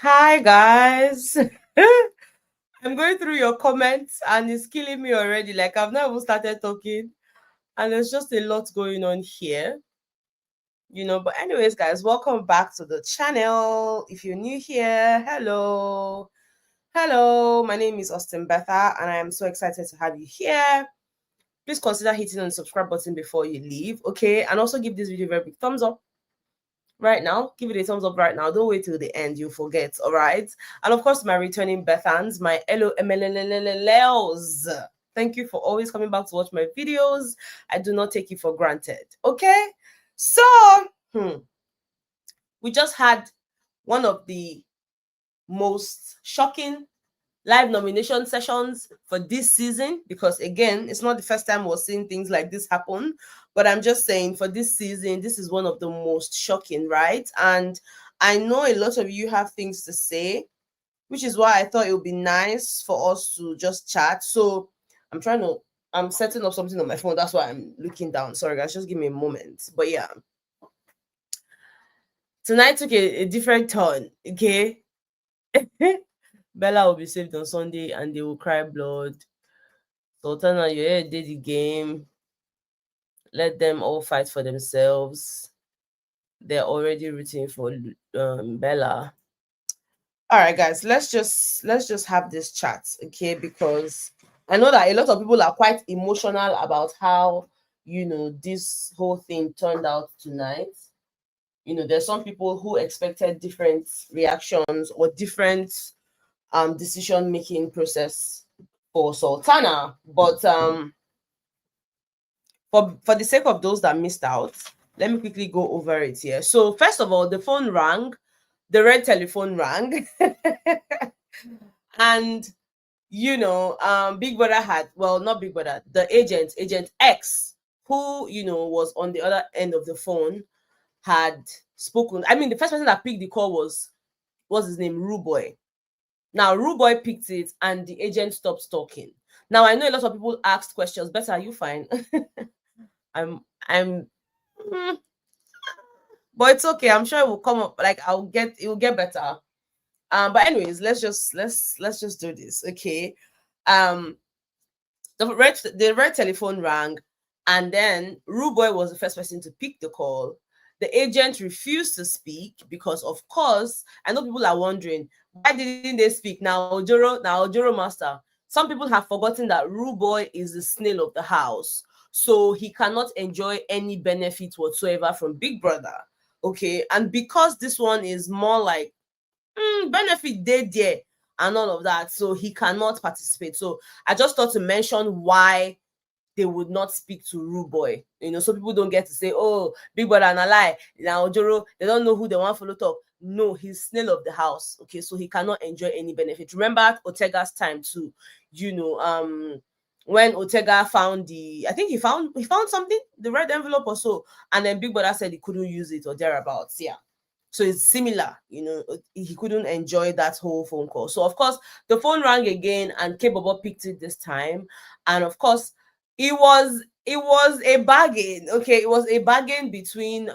Hi guys. I'm going through your comments and it's killing me already. Like I've not even started talking and there's just a lot going on here. But anyways, guys, welcome back to the channel. If you're new here, hello. Hello, my name is Austin Betha and I am so excited to have you here. Please consider hitting on the subscribe button before you leave, okay? And also give this video a very big thumbs up right now. Give it a thumbs up right now. Don't wait till the end, you'll forget. All right. And of course, my returning Bethans, my LOMLLLLs. Thank you for always coming back to watch my videos. I do not take you for granted. Okay. So we just had one of the most shocking live nomination sessions for this season, because again, it's not the first time we're seeing things like this happen, but I'm just saying for this season, this is one of the most shocking, right? And I know a lot of you have things to say, which is why I thought it would be nice for us to just chat. So I'm setting up something on my phone. That's why I'm looking down. Sorry guys, just give me a moment. But yeah, tonight took a different turn, okay? Bella will be saved on Sunday and they will cry blood. Sultana, you did the game. Let them all fight for themselves. They're already rooting for Bella. All right, guys, let's just have this chat, okay? Because I know that a lot of people are quite emotional about how this whole thing turned out tonight. There's some people who expected different reactions or different decision making process for Sultana, but for the sake of those that missed out, let me quickly go over it here. So first of all, the phone rang, the red telephone rang, and Big Brother had, well, not Big Brother, the agent X, who was on the other end of the phone, had spoken. I mean, the first person that picked the call was his name, Ruboy. Now, Ruboy picked it and the agent stopped talking. Now, I know a lot of people asked questions. Better, are you fine? I'm but it's okay. I'm sure it will come up. Like it will get better. But anyways, let's just do this. Okay. The red telephone rang, and then Ruboy was the first person to pick the call. The agent refused to speak because, of course, I know people are wondering, why didn't they speak? Now Ojoro Master. Some people have forgotten that Ruboy is the snail of the house, so he cannot enjoy any benefit whatsoever from Big Brother. Okay, and because this one is more like benefit there and all of that, so he cannot participate. So I just thought to mention why they would not speak to Ruboy, so people don't get to say, oh, Big Brother and a lie. Now Ojoro, they don't know who they want to follow talk. No, he's snail of the house. Okay, so he cannot enjoy any benefit. Remember Ortega's time too, when Ortega found I think he found something, the red envelope or so, and then Big Brother said he couldn't use it or thereabouts. Yeah. So it's similar, he couldn't enjoy that whole phone call. So of course the phone rang again and K-Bobo picked it this time. And of course it was a bargain. Okay, it was a bargain between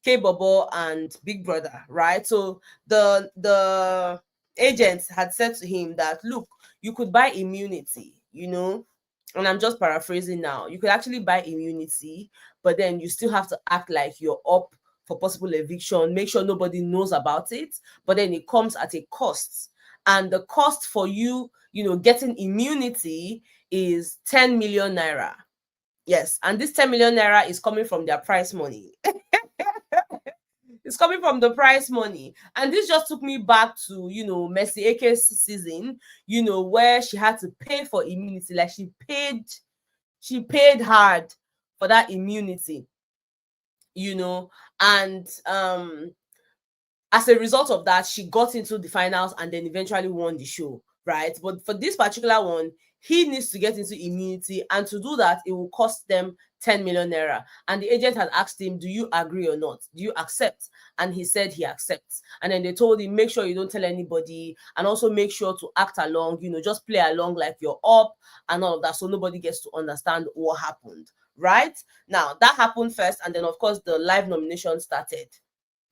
K-Bobo and Big Brother, right? So the agents had said to him that, look, you could buy immunity, and I'm just paraphrasing now. You could actually buy immunity, but then you still have to act like you're up for possible eviction, make sure nobody knows about it, but then it comes at a cost. And the cost for you, getting immunity is 10 million naira. Yes, and this 10 million naira is coming from their prize money. It's coming from the prize money. And this just took me back to, Mercy Ake's season, where she had to pay for immunity. Like she paid hard for that immunity, and as a result of that, she got into the finals and then eventually won the show, right? But for this particular one, he needs to get into immunity, and to do that, it will cost them 10 million naira. And the agent had asked him, do you agree or not? Do you accept? And he said he accepts. And then they told him, make sure you don't tell anybody, and also make sure to act along, just play along like you're up and all of that, so nobody gets to understand what happened, right? Now, that happened first, and then, of course, the live nomination started.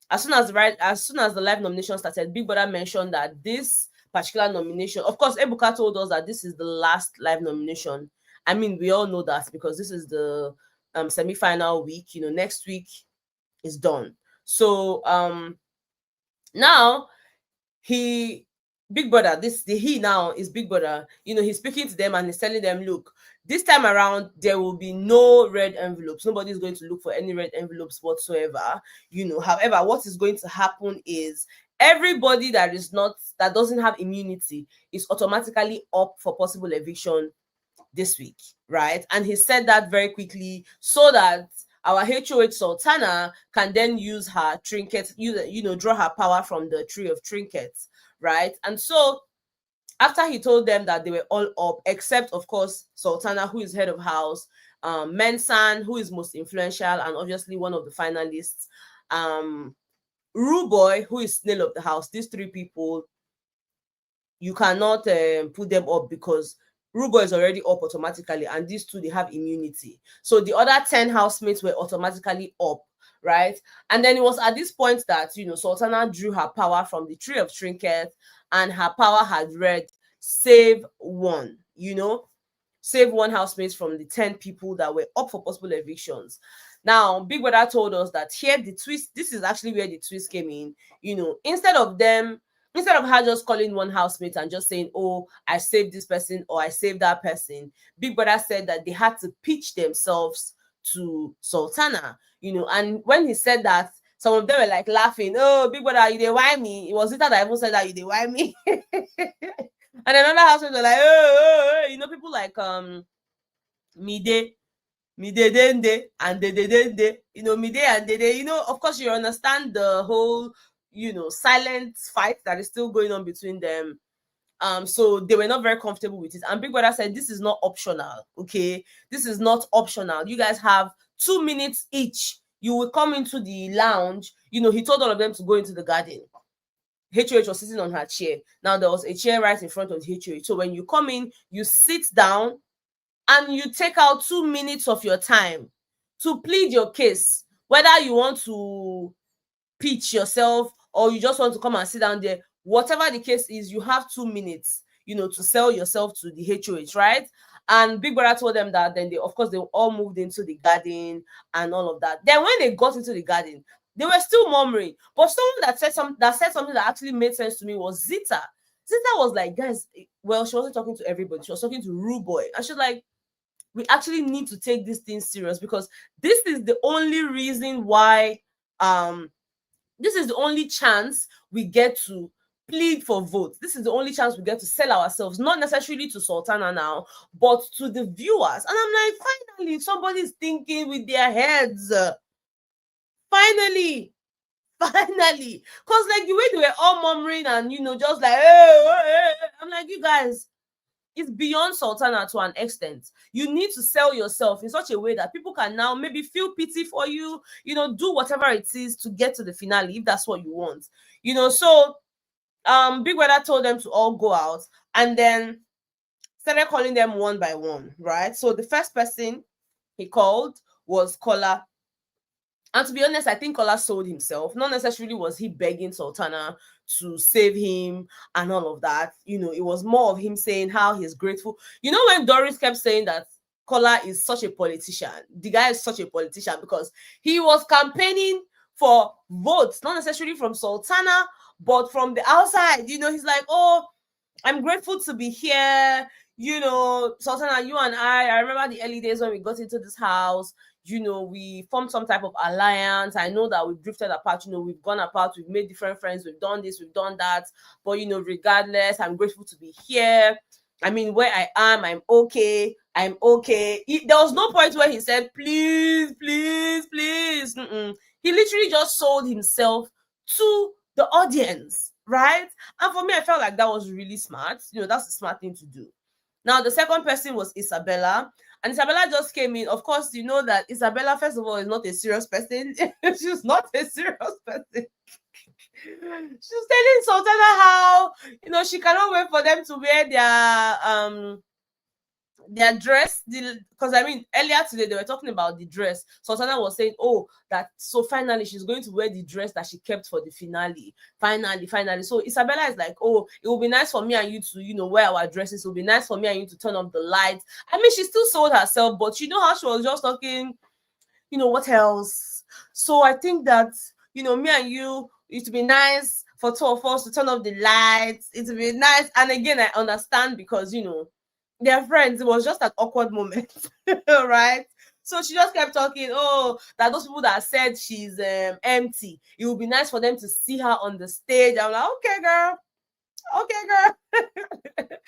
as soon as the live nomination started, Big Brother mentioned that this particular nomination, of course, Ebuka told us that this is the last live nomination. I mean, we all know that because this is the semi-final week. Next week is done. So now he Big Brother, he now is Big Brother. He's speaking to them and he's telling them, look, this time around there will be no red envelopes. Nobody's going to look for any red envelopes whatsoever. However, what is going to happen is everybody that doesn't have immunity is automatically up for possible eviction this week, right? And he said that very quickly so that our HOH Sultana can then use her trinkets, draw her power from the tree of trinkets, right? And so after he told them that they were all up, except of course Sultana, who is head of house, Mensan, who is most influential and obviously one of the finalists, Ruboy, who is snail of the house. These three people, you cannot put them up because Rubo is already up automatically, and these two, they have immunity. So the other 10 housemates were automatically up, right? And then it was at this point that, Sultana drew her power from the tree of trinkets, and her power had read, save one, save one housemate from the 10 people that were up for possible evictions. Now, Big Brother told us that here the twist, this is actually where the twist came in, instead of her just calling one housemate and just saying, oh, I saved this person or I saved that person, Big Brother said that they had to pitch themselves to Sultana, and when he said that, some of them were like laughing, oh, Big Brother, you dey whine me. It was Zita that even said that, you dey whine me. And another housemate were like, oh, people like Mide Dende and Dende, Mide and Dede, of course you understand the whole silent fight that is still going on between them. So they were not very comfortable with it, and Big Brother said, this is not optional, okay? This is not optional. You guys have 2 minutes each. You will come into the lounge. He told all of them to go into the garden. HOH was sitting on her chair. Now there was a chair right in front of the HOH. So when you come in, you sit down and you take out 2 minutes of your time to plead your case, whether you want to pitch yourself or you just want to come and sit down there. Whatever the case is, you have 2 minutes, to sell yourself to the HOH, right? And Big Brother told them that. Then they all moved into the garden and all of that. Then when they got into the garden, they were still murmuring. But someone that said something that actually made sense to me was Zita. Zita was like, guys, well, she wasn't talking to everybody. She was talking to Ruboy. And she's like, we actually need to take this thing serious because this is the only reason why, this is the only chance we get to plead for votes. This is the only chance we get to sell ourselves, not necessarily to Sultana now, but to the viewers. And I'm like, finally, somebody's thinking with their heads. Finally. Because like the way they were all murmuring and, just like, hey. I'm like, you guys, it's beyond Sultana to an extent. You need to sell yourself in such a way that people can now maybe feel pity for you, do whatever it is to get to the finale, if that's what you want. So Big Brother told them to all go out and then started calling them one by one, right? So the first person he called was Kola. And to be honest, I think Kola sold himself. Not necessarily was he begging Sultana to save him and all of that. It was more of him saying how he's grateful. When Doris kept saying that Kola is such a politician, the guy is such a politician because he was campaigning for votes, not necessarily from Sultana, but from the outside. He's like, oh, I'm grateful to be here. Sultana, you and I remember the early days when we got into this house. We formed some type of alliance. I know that we've drifted apart, we've gone apart, we've made different friends, we've done this, we've done that. But, regardless, I'm grateful to be here. I mean, where I am, I'm okay. There was no point where he said, please. He literally just sold himself to the audience, right? And for me, I felt like that was really smart. That's a smart thing to do. Now, the second person was Isabella. And Isabella just came in. Of course, you know that Isabella, first of all, is not a serious person. She's not a serious person. She's telling Sultana how, she cannot wait for them to wear their dress, because I mean earlier today they were talking about the dress. Sultana was saying, oh, that so finally she's going to wear the dress that she kept for the finale. Finally. So Isabella is like, oh, it will be nice for me and you to, wear our dresses. It will be nice for me and you to turn up the lights. I mean, she still sold herself, but you know how she was just talking, what else? So I think that, me and you, it would be nice for two of us to turn off the lights. It would be nice. And again, I understand because, they're friends. It was just an awkward moment, right? So she just kept talking, oh, that those people that said she's empty, it would be nice for them to see her on the stage. I'm like, okay, girl.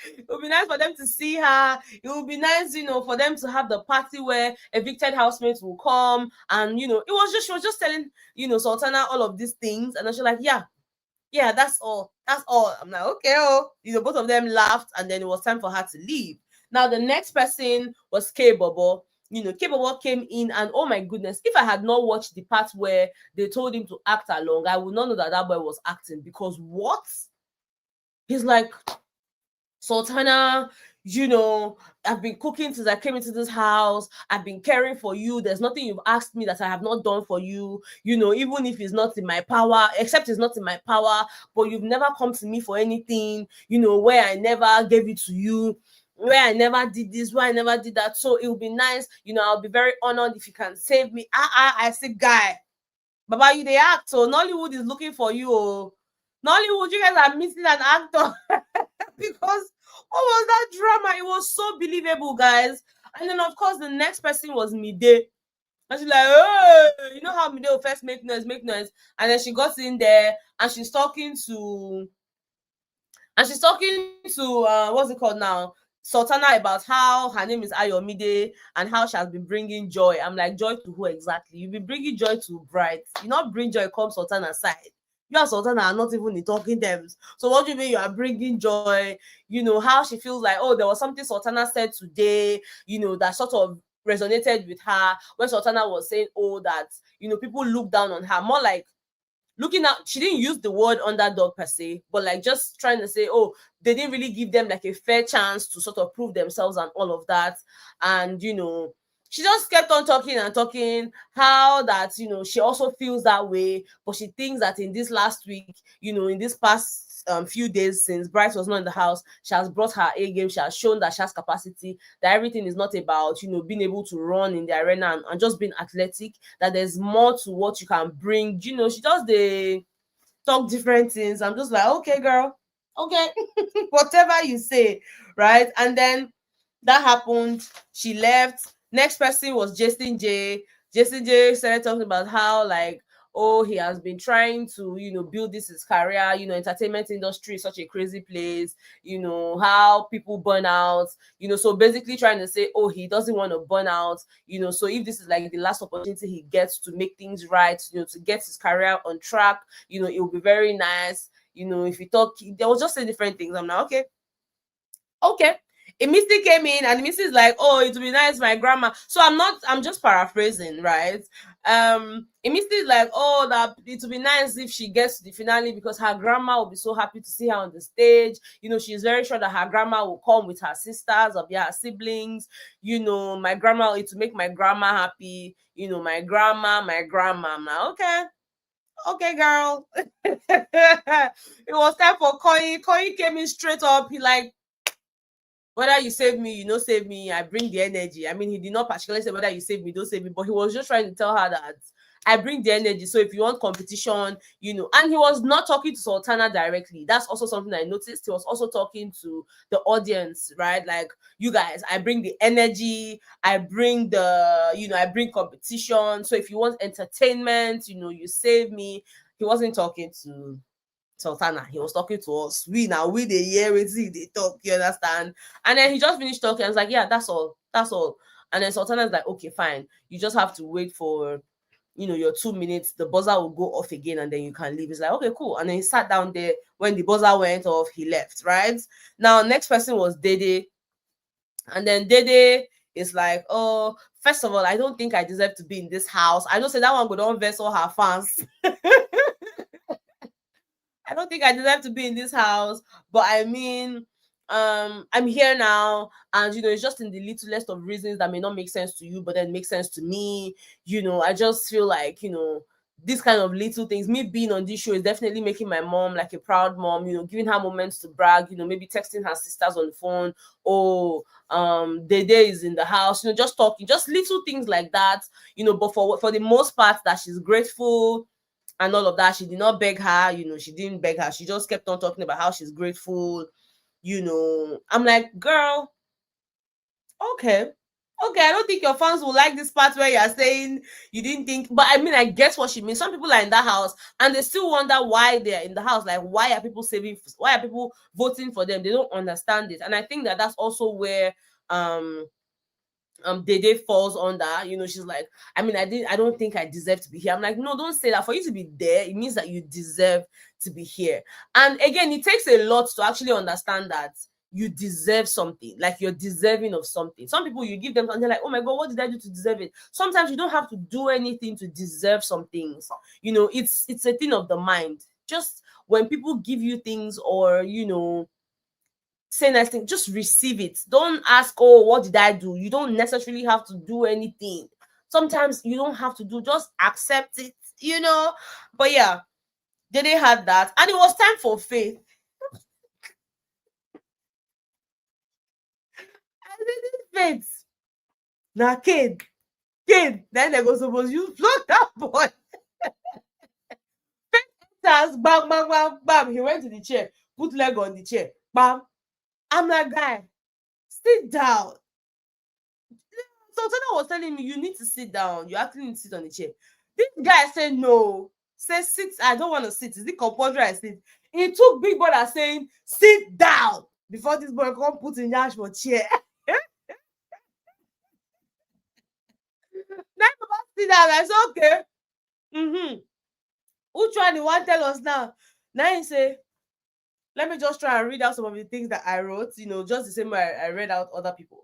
It would be nice for them to see her. It would be nice, for them to have the party where evicted housemates will come. And, she was just telling, Sultana all of these things. And then she's like, yeah, that's all. I'm like, okay, both of them laughed, and then it was time for her to leave. Now, the next person was K Bobo. K Bobo came in, and oh my goodness, if I had not watched the part where they told him to act along, I would not know that boy was acting. Because what? He's like, Sultana, I've been cooking since I came into this house. I've been caring for you. There's nothing you've asked me that I have not done for you. Even if it's not in my power, except it's not in my power, but you've never come to me for anything, where I never gave it to you, where I never did this, where I never did that. So it would be nice, I'll be very honored if you can save me. I say, guy, Baba, you the act. So Nollywood is looking for you. Oh. Nollywood, you guys are missing an actor. Because what was that drama? It was so believable, guys. And then, of course, the next person was Mide. And she's like, oh, you know how Mide will first make noise. And then she got in there and she's talking to, what's it called now? Sultana, about how her name is Ayomide and how she has been bringing joy. I'm like, joy to who exactly? You've been bringing joy to Bright. You not bring joy, come Sultana's side. You and Sultana are not even in talking terms. So what do you mean you are bringing joy? How she feels like, oh, there was something Sultana said today, that sort of resonated with her when Sultana was saying, oh, that, people look down on her. More like looking out, she didn't use the word underdog per se, but like just trying to say, oh, they didn't really give them like a fair chance to sort of prove themselves and all of that. And, she just kept on talking how that, she also feels that way, but she thinks that in this last week, in this past few days since Bright was not in the house, she has brought her A game. She has shown that she has capacity, that everything is not about, being able to run in the arena and just being athletic, that there's more to what you can bring. She just they talk different things. I'm just like, okay, girl, okay, whatever you say, right? And then that happened. She left. Next person was Jason J. Jason J started talking about how, like, oh, he has been trying to, build this his career. Entertainment industry is such a crazy place. How people burn out. So basically trying to say, oh, he doesn't want to burn out. So if this is like the last opportunity he gets to make things right, to get his career on track, it will be very nice. If you talk, they will just say different things. I'm like, okay. A Misty came in and Misty is like, oh, it would be nice, my grandma. So I'm just paraphrasing, right? A Misty is like, oh, that it would be nice if she gets to the finale because her grandma will be so happy to see her on the stage. She's very sure that her grandma will come with her sisters or her siblings. My grandma, it will make my grandma happy. My grandma. I'm like, okay, girl. It was time for Koi. Koi came in straight up. He like, whether you save me, save me, I bring the energy. I mean, he did not particularly say whether you save me, don't save me, but he was just trying to tell her that I bring the energy. So if you want competition, and he was not talking to Sultana directly. That's also something I noticed. He was also talking to the audience, right? Like, you guys, I bring the energy, I bring the, I bring competition. So if you want entertainment, you save me. He wasn't talking to Sultana. He was talking to us. We the hear it, they talk, you understand? And then he just finished talking. I was like, yeah, that's all. And then Sultana's like, okay, fine. You just have to wait for, your 2 minutes. The buzzer will go off again and then you can leave. He's like, okay, cool. And then he sat down there. When the buzzer went off, he left, right? Now, next person was Dede. And then Dede is like, oh, first of all, I don't think I deserve to be in this house. I don't say that one go don't vex all her fans. I don't think I deserve to be in this house, but I mean, I'm here now, and it's just in the littlest of reasons that may not make sense to you, but then make sense to me. I just feel like, these kind of little things, me being on this show is definitely making my mom like a proud mom, giving her moments to brag, maybe texting her sisters on the phone. Oh, Dede is in the house, just talking, just little things like that, but for the most part, that she's grateful and all of that. She did not beg her, she didn't beg her. She just kept on talking about how she's grateful. I'm like, girl, okay. Okay, I don't think your fans will like this part where you're saying you didn't think, but I mean, I guess what she means. Some people are in that house and they still wonder why they're in the house. Like, why are people why are people voting for them? They don't understand it. And I think that that's also where Dede falls under. She's like, I mean, I don't think I deserve to be here. I'm like, no, don't say that. For you to be there, it means that you deserve to be here. And again, it takes a lot to actually understand that you deserve something, like you're deserving of something. Some people, you give them and they're like, oh my god, what did I do to deserve it? Sometimes you don't have to do anything to deserve some things. It's a thing of the mind. Just when people give you things, or say nice thing, just receive it. Don't ask, oh, what did I do? You don't necessarily have to do anything. Sometimes you don't have to do, just accept it. But yeah, they had that, and it was time for faith. And then faith now kid then they go suppose you float that boy. Faith bam bam bam bam, he went to the chair, put leg on the chair, bam. I'm like, guy, sit down. So Sultana was telling me, you need to sit down. You actually need to sit on the chair. This guy said no. Say sit. I don't want to sit. Is it compulsory I sit? He took big brother saying sit down before this boy come put in yash for chair. Now Papa sit down. I said okay. Which one you want tell us now? Now he say, let me just try and read out some of the things that I wrote. Just the same way I read out other people.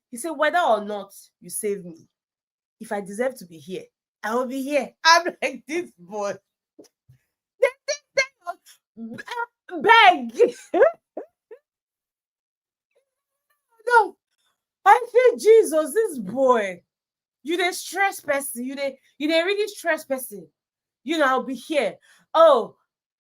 He said, whether or not you save me, if I deserve to be here, I will be here. I'm like, this boy. Beg. No. I say, Jesus, this boy. You the stress person. You the really stress person. I'll be here. Oh,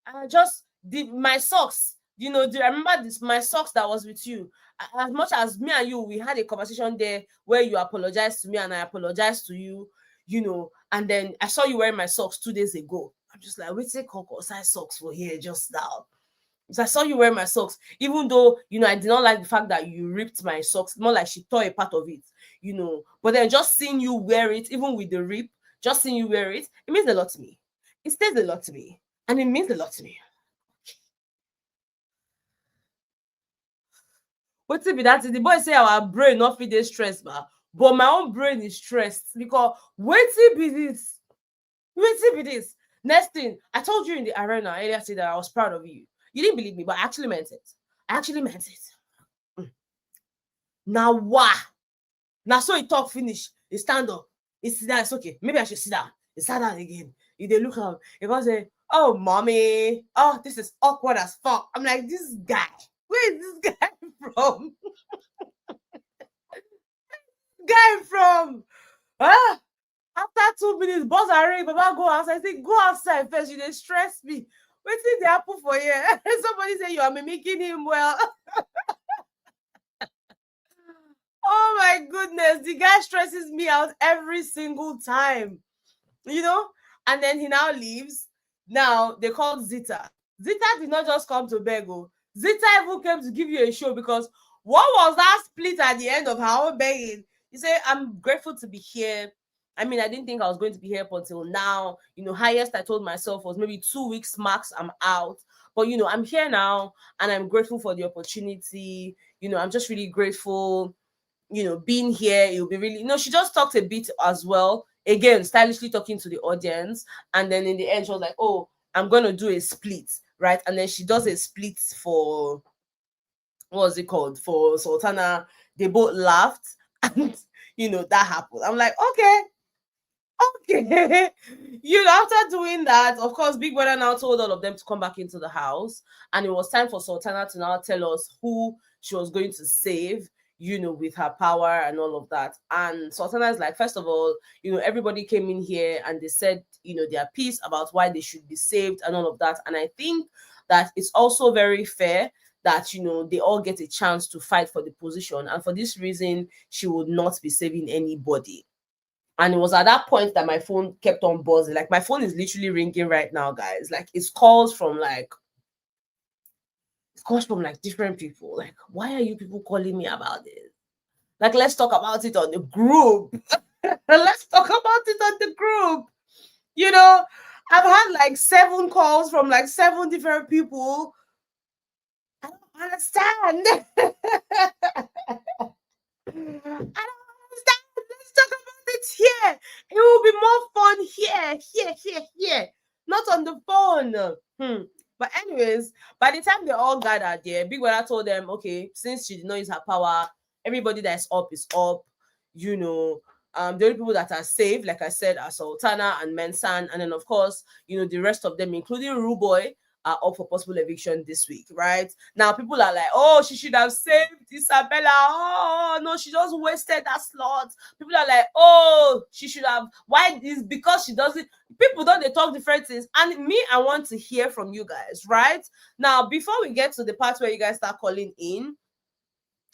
I just did my socks. Do you remember this? My socks that was with you. As much as me and you, we had a conversation there where you apologized to me and I apologized to you, and then I saw you wearing my socks 2 days ago. I'm just like, wait, say size socks for here just now. So I saw you wearing my socks, even though, I did not like the fact that you ripped my socks, more like she tore a part of it, But then just seeing you wear it, even with the rip, just seeing you wear it, it means a lot to me. It stays a lot to me. And it means a lot to me. What's it be that? The boy say our brain not fit this stress, but my own brain is stressed because wait be this. Wait be this. Next thing, I told you in the arena earlier today that I was proud of you. You didn't believe me, but I actually meant it. I actually meant it. Now what? Now so he talk finish. He stand up. He sit down. It's okay. Maybe I should sit down. He sat down again. He they look up. He was say, oh mommy, oh this is awkward as fuck. I'm like, this guy. Where is this guy from? Guy from? Ah, after 2 minutes, boss already, Baba go outside. I say, go outside first. You didn't stress me. Wait till the apple for you. Somebody say you are mimicking him well. Oh my goodness, the guy stresses me out every single time. And then he now leaves. Now they called Zita. Zita did not just come to beg. Zita even came to give you a show because what was that split at the end of her own begging? You say, I'm grateful to be here. I mean, I didn't think I was going to be here up until now. Highest I told myself was maybe 2 weeks max, I'm out. But, I'm here now and I'm grateful for the opportunity. I'm just really grateful, being here. It'll be really, she just talked a bit as well. Again, stylishly talking to the audience. And then in the end, she was like, oh, I'm going to do a split, right? And then she does a split for, what was it called? For Sultana. They both laughed and, that happened. I'm like, okay. After doing that, of course, Big Brother now told all of them to come back into the house. And it was time for Sultana to now tell us who she was going to save, with her power and all of that. And Sultana is like, first of all, everybody came in here and they said, their piece about why they should be saved and all of that. And I think that it's also very fair that they all get a chance to fight for the position, and for this reason she would not be saving anybody. And it was at that point that my phone kept on buzzing. Like, my phone is literally ringing right now, guys. Like, it's calls from different people. Like, why are you people calling me about this? Like, let's talk about it on the group. Let's talk about it on the group. I've had like 7 calls from like 7 different people. I don't understand. I don't understand. Let's talk about it here. It will be more fun here. Not on the phone. But anyways, by the time they all gathered there, Big Brother told them, okay, since she did not use her power, everybody that is up is up. The only people that are safe, like I said, are Sultana and Mensan, and then of course, the rest of them, including Ruboy, are up for possible eviction this week, right? Now, people are like, oh, she should have saved Isabella. Oh, no, she just wasted that slot. People are like, oh, she should have. Why? Is because she doesn't. People don't, they talk different things. And me, I want to hear from you guys, right? Now, before we get to the part where you guys start calling in,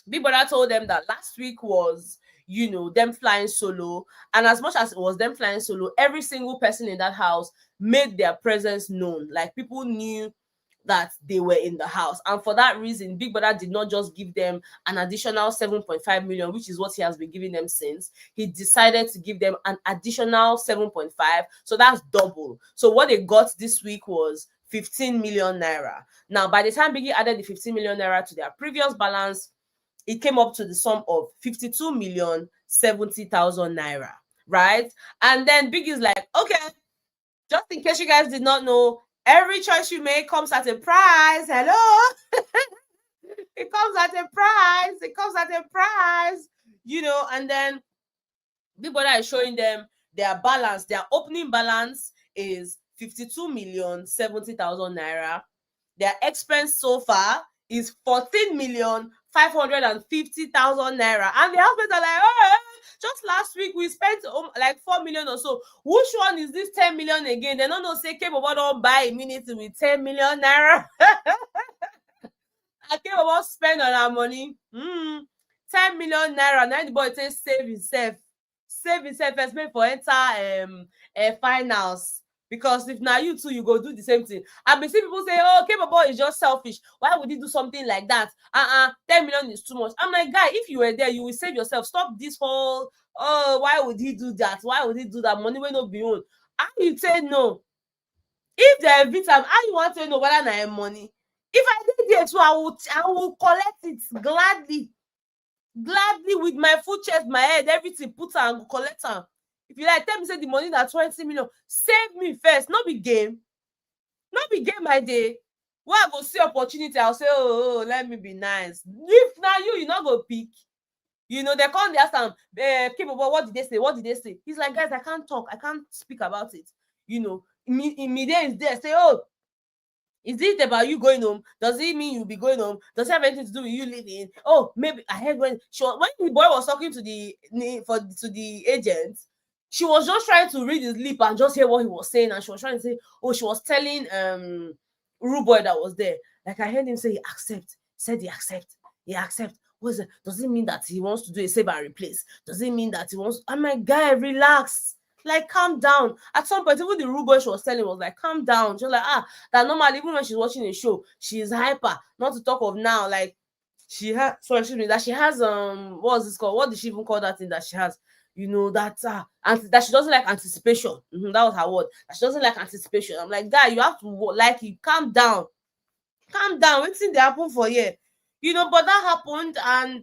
Big Brother told them that last week was, them flying solo. And as much as it was them flying solo, every single person in that house made their presence known. Like, people knew that they were in the house. And for that reason, Big Brother did not just give them an additional 7.5 million, which is what he has been giving them since. He decided to give them an additional 7.5. So that's double. So what they got this week was 15 million naira. Now, by the time Biggie added the 15 million naira to their previous balance, it came up to the sum of 52,070,000 naira, right? And then Biggie's like, okay, just in case you guys did not know, every choice you make comes at a price. Hello? It comes at a price. It comes at a price. And then Big Brother is showing them their balance. Their opening balance is 52,070,000 naira. Their expense so far is 14,550,000 naira. And the housemates are like, oh, just last week we spent like 4 million or so. Which one is this 10 million again? They don't know, say, K-Bobo don't buy a minute with 10 million naira. I came about spend on our money. 10 million naira. Now the boy says save himself. Save himself first, make for enter finals. Because if now you too, you go do the same thing. I've been seeing people say, oh, K-Bobo is just selfish. Why would he do something like that? 10 million is too much. I'm like, guy, if you were there, you will save yourself. Stop this whole, oh, why would he do that? Why would he do that? Money will not be owned. How you say no? If they're victim, how you want to know whether I have money? If I did there too, I will collect it gladly with my full chest, my head, everything, put her and collect her. If you like, tell me say the money that 20 million, save me first. Not be game my day. When I go see opportunity, I'll say, oh, let me be nice. If now you not go pick. They come, they ask them, K-Bobo, what did they say? He's like, guys, I can't talk. I can't speak about it. Immediately is there, say, oh, is it about you going home? Does it mean you'll be going home? Does it have anything to do with you leaving? Oh, maybe I heard when the boy was talking to the agent, she was just trying to read his lip and just hear what he was saying, and she was trying to say, oh, she was telling Ruboy that was there. Like, I heard him say he accept. He accept. What is it? Does it mean that he wants to do a save and replace? Does it mean that he wants? I'm like, guy, relax. Like, calm down. At some point, even the Ruboy she was telling was like, calm down. She was like, that normally, even when she's watching a show, she's hyper. Not to talk of now, like, she has, that she has, what is this called? What did she even call that thing that she has? That she doesn't like anticipation. That was her word. That she doesn't like anticipation. I'm like, guy, you have to like it. Calm down. What's in the happen for you? But that happened, and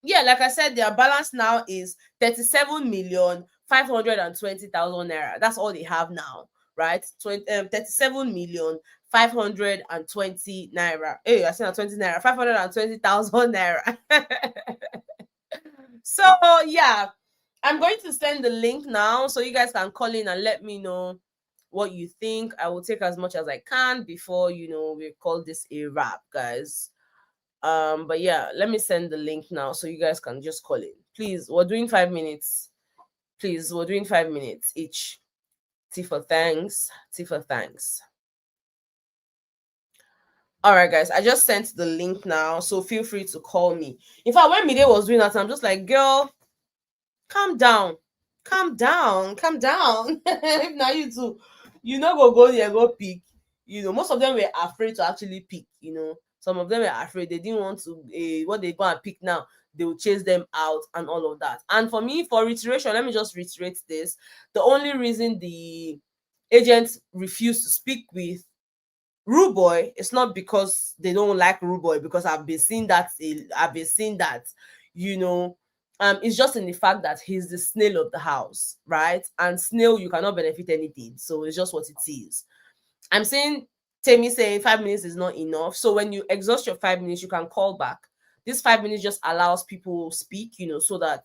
yeah, like I said, their balance now is 37,520,000 naira. That's all they have now, right? 37,520,000 naira. Hey, I said 20 naira, 520,000 naira. So yeah, I'm going to send the link now so you guys can call in and let me know what you think. I will take as much as I can before we call this a wrap, guys. But yeah, let me send the link now so you guys can just call in. Please, we're doing 5 minutes. Please, we're doing 5 minutes each. T for thanks. T for thanks. All right, guys. I just sent the link now, so feel free to call me. In fact, when Mide was doing that, I'm just like, girl, calm down, calm down, calm down. If now you too, you know, go there, go pick. You know, most of them were afraid to actually pick. You know, some of them were afraid. They didn't want to. What they go and pick now, they will chase them out and all of that. And for me, for reiteration, let me just reiterate this: the only reason the agents refused to speak with Rude Boy, it's not because they don't like Rude Boy, because I've been seeing that. You know, it's just in the fact that he's the snail of the house, right? And snail, you cannot benefit anything, so it's just what it is. I'm saying, Temi saying 5 minutes is not enough. So when you exhaust your 5 minutes, you can call back. This 5 minutes just allows people speak, you know, so that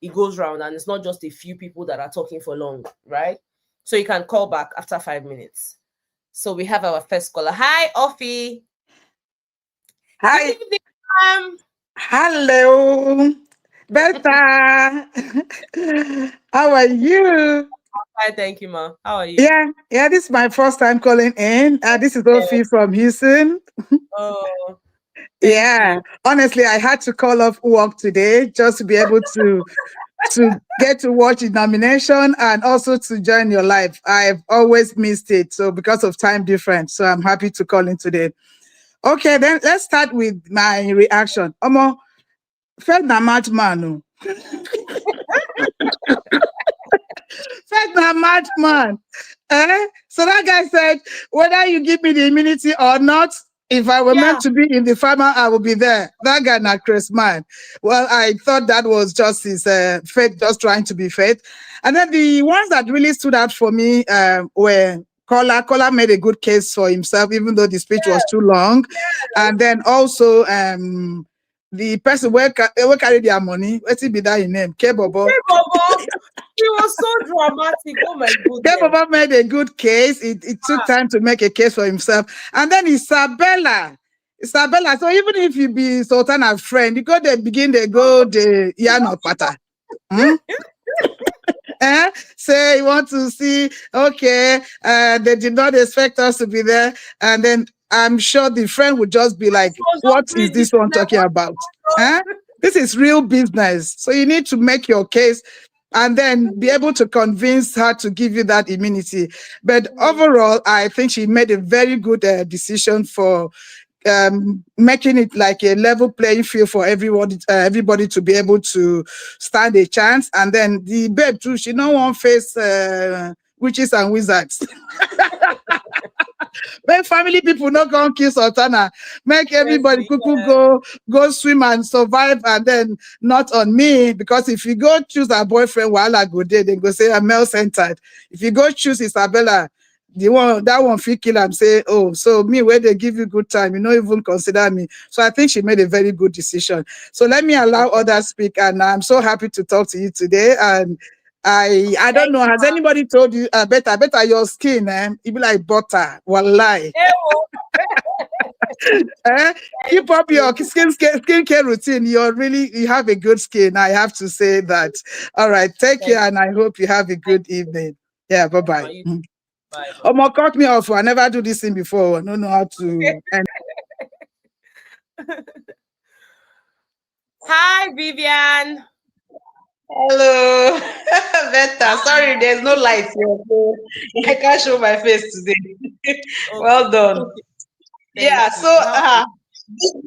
it goes round and it's not just a few people that are talking for long, right? So you can call back after 5 minutes. So we have our first caller. Hi, Offie. Hi. Good evening. Hello. Beta. How are you? Hi, thank you, ma. How are you? Yeah, this is my first time calling in. This is Yeah. Ofi from Houston. Oh, thank Yeah, you. honestly, I had to call off work today just to be able to get to watch the nomination and also to join your live. I've always missed it, so because of time difference, so I'm happy to call in today. Okay, then let's start with my reaction. Omo, fed na madman. Fed na madman. So that guy said, whether you give me the immunity or not, if I were meant Yeah. to be in the farmer, I will be there. That guy na Chris man. Well, I thought that was just his faith, just trying to be faith. And then the ones that really stood out for me were Kola. Kola made a good case for himself, even though the speech was too long. And then also the person where carry their money, what's it be that in name? Kebobo. Hey, Bobo. He was so dramatic. Oh my goodness. Kebobo made a good case. It took time to make a case for himself. And then Isabella. Isabella. So even if you be Sultana's friend, you go there, begin they go the Yano Pata. Hmm? Say you want to see, okay, they did not expect us to be there. And then I'm sure the friend would just be like, He was what just is greedy. this one Like, talking what's about? going Eh? on? This is real business. So you need to make your case and then be able to convince her to give you that immunity. But overall, I think she made a very good decision for making it like a level playing field for everybody to be able to stand a chance. And then the babe too, she no one face witches and wizards. Make family people not gonna kill Sultana. Make everybody Seriously, cuckoo go swim and survive, and then not on me. Because if you go choose a boyfriend, while I go there, they go say I'm male centered. If you go choose Isabella, the one that one feel kill and say, oh, so me where they give you good time, you don't even consider me. So I think she made a very good decision. So let me allow others speak, and I'm so happy to talk to you today. And I don't thank know. you, Has anybody told you better your skin, it be like butter? Wallahi. ma. Eh? Thank Keep up your you. skincare routine. You have a good skin. I have to say that. All right. Take care, Thank and I hope you have a you. good evening. Yeah. Bye Ma, bye. you bye, bye. Omo, cut me off. I never do this thing before. I don't know how to. Hi, Vivian. Hello, Beta. Sorry, there's no light here, so I can't show my face today. Okay. Well done. Okay. Thank Yeah, so you. How are you?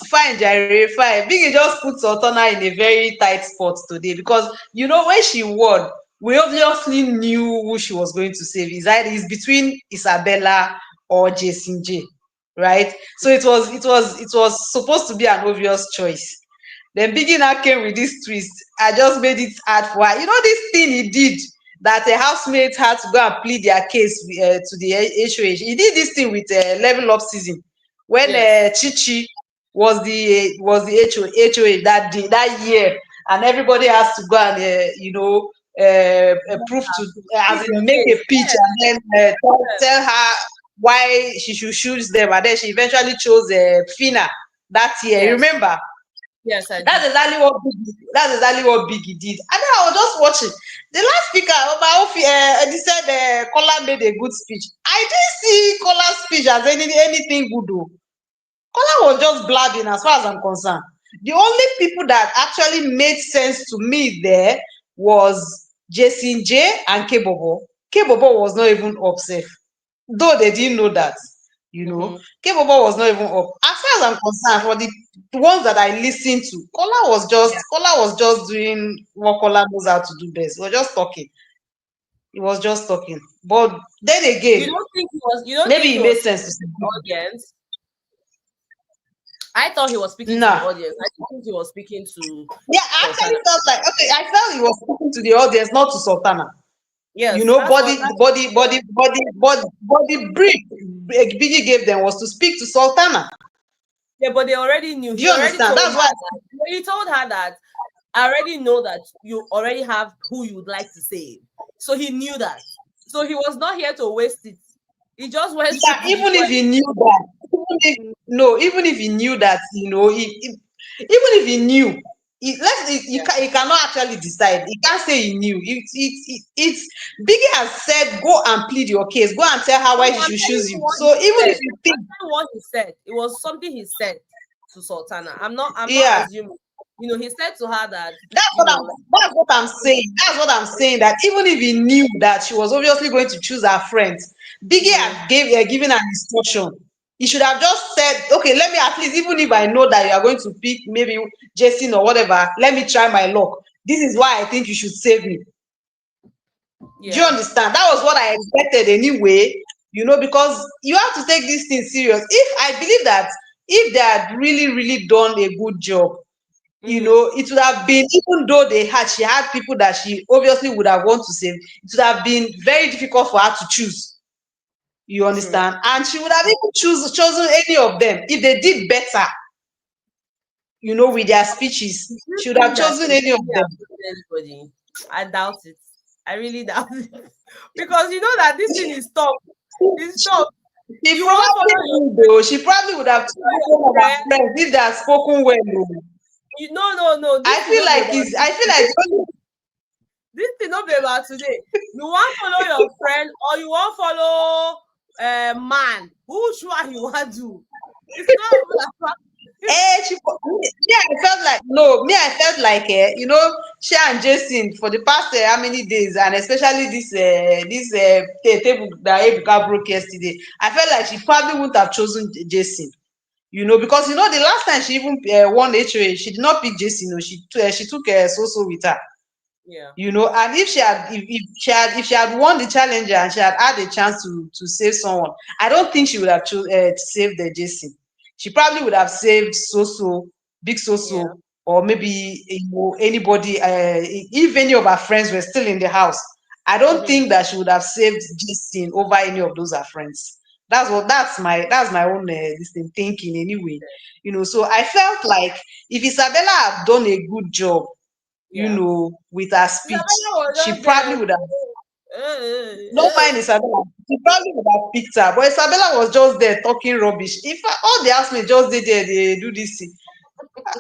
fine, Jerry, fine. Biggie just put Sultana in a very tight spot today because when she won, we obviously knew who she was going to save. It's between Isabella or Jason J, right? So it was supposed to be an obvious choice. Then Biggie now came with this twist. I just made it hard for her. This thing he did that a housemate had to go and plead their case to the HOH. He did this thing with Level Up season when Yes. Chichi was the HOH that year, and everybody has to go and prove to as Plead in your make a case. pitch Yes. and then Yes. tell her why she should choose them, and then she eventually chose Fina that year. Yes. Remember? Yes, I That's do. exactly what Biggie did. And then I was just watching. The last speaker, they said Kola made a good speech. I didn't see Kola's speech as anything good though. Kola was just blabbing as far as I'm concerned. The only people that actually made sense to me there was Jason J and Kebobo. Kebobo was not even upset, though they didn't know that. Mm-hmm. Kebobo was not even up. As far as I'm concerned, for the ones that I listened to, Kola was just doing what Kola knows how to do best. He was just talking. He was just talking. But then You again, don't think he was? You don't maybe think he it made was sense to speaking say, to the audience? I thought he was speaking to the nah. audience. I didn't think he was speaking to Yeah, I Sultana. actually felt like, okay, I felt he was speaking to the audience, not to Sultana. Yes, that's what. That's what The brief Biggie gave them was to speak to Sultana. yeah, but they already knew. Do He you already understand? told her That's why. that. He told her that I already know that you already have who you would like to save. So he knew that. So he was not here to waste it. He just went Yeah, straight to the even if point. he knew that, even if he knew that, even if he knew, he cannot actually decide. He can't say he knew. It's Biggie has said, go and plead your case, go and tell her No, why I'm she should telling choose you you. what So he even if said. you I'm think, telling you what he said. It was something he said to Sultana. I'm not yeah, assuming. He said to her that, that's you what I'm know, that's what I'm saying. That's what I'm saying. That even if he knew that she was obviously going to choose her friends, Biggie mhm, had given an instruction. He should have just said, okay, let me at least, even if I know that you are going to pick maybe Jason or whatever, let me try my luck. This is why I think you should save me. Do you yeah. understand? That was what I expected anyway, because you have to take this thing serious. If I believe that if they had really, really done a good job, Mm-hmm. it would have been, even though she had people that she obviously would have wanted to save, it would have been very difficult for her to choose. You True. understand? And she would have even chosen any of them if they did better, with their speeches. Do you She would have think that she chosen would any of really them. have chosen anybody? I doubt it. I really doubt it. Because you know that this thing is tough. It's tough. She You won't follow probably your would, though. She probably would have chosen one of her friend. friends if they had spoken well, though. No. I This thing feel not be like about I feel like this thing not be about today. You want follow your friend or you want follow man. Who sure you want to? It's not about I felt like no, I felt like she and Jason for the past how many days, and especially this table that Ebuka broke yesterday. I felt like she probably wouldn't have chosen Jason, because the last time she even won HOH, she did not pick Jason. No, she took So with her. yeah. And if she had won the challenger and she had a chance to save someone, I don't think she would have saved the Jason. She probably would have saved Big Yeah. or maybe anybody. If any of her friends were still in the house, I don't Mm-hmm. think that she would have saved Jason over any of those her friends. That's my own this thing thinking anyway. So I felt like if Isabella had done a good job, Yeah. with her speech, Isabella was she just probably there. would have, no Uh, mind Isabella, she probably would have picked her. But Isabella was just there talking rubbish. In fact, all the housemates just did there, they do this thing.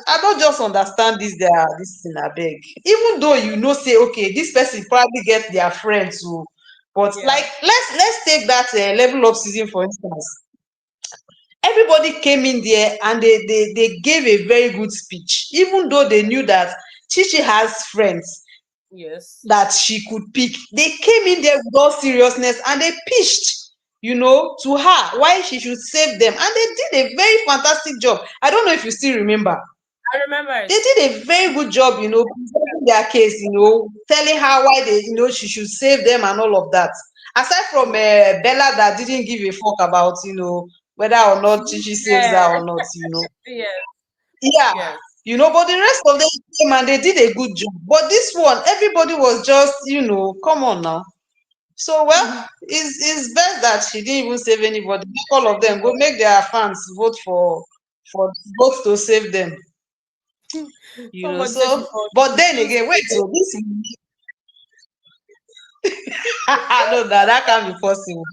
I don't just understand this thing, I beg. Even though say, okay, this person probably get their friends too. But yeah. like, let's take that level up season for instance. Everybody came in there and they gave a very good speech, even though they knew that Chichi has friends Yes. that she could pick. They came in there with all seriousness and they pitched, to her why she should save them. And they did a very fantastic job. I don't know if you still remember. I remember They it. did a very good job, presenting their case, telling her why she should save them and all of that. Aside from Bella that didn't give a fuck about, whether or She not did Chichi saves yeah. her or not. Yes. Yeah, Yes. but the rest of them came and they did a good job. But this one, everybody was just, come on now. So, well, it's best that she didn't even save anybody. Make all of them go make their fans vote for votes to save them. Somebody said she So, called but then you again, wait, stupid. so this No, that can't be possible.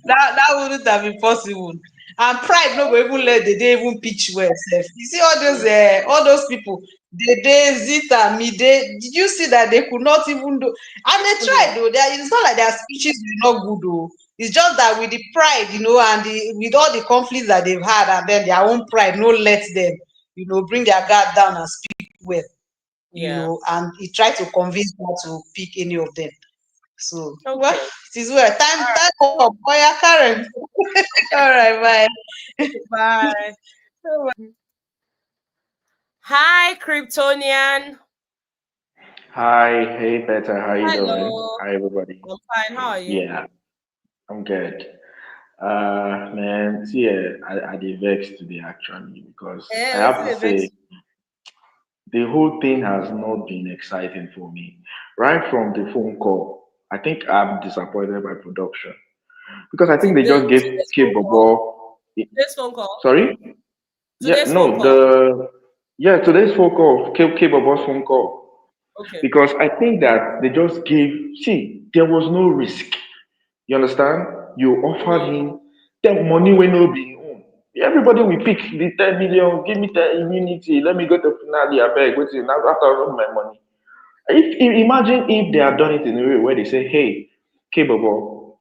That wouldn't have been possible. And pride no go even let the day even pitch well sef. You see all those people, the Zita, did you see that they could not even do, and they tried though. It's not like their speeches were not good though. It's just that with the pride, and with all the conflicts that they've had, and then their own pride no let them, bring their guard down and speak well, Yeah. and he tried to convince her to pick any of them. So, well, Okay. it is well. Time up. Oh, yeah, Karen. All right, bye. Bye. Hi, Kryptonian. Hi, hey Peter, how you doing? Hello. Hi everybody. I'm fine. How are you? Yeah, I'm good. Man, see, I did vex today actually because I Eh, what's have to the say next? the whole thing has not been exciting for me. Right from the phone call, I think I'm disappointed by production because I think they just gave Today's phone call. K-Bobo. Today's phone call. Sorry? Yeah, Today's phone no, call. today's phone call, K-Bobo's phone call. Okay. Because I think that they just gave, see, there was no risk. You understand? You offered Mm-hmm. him the money when no be him own. Everybody will pick the 10 million, give me the immunity, let me go to finale, I beg, wait till now after all my money. Imagine if they had done it in a way where they say, hey, K-Bobo,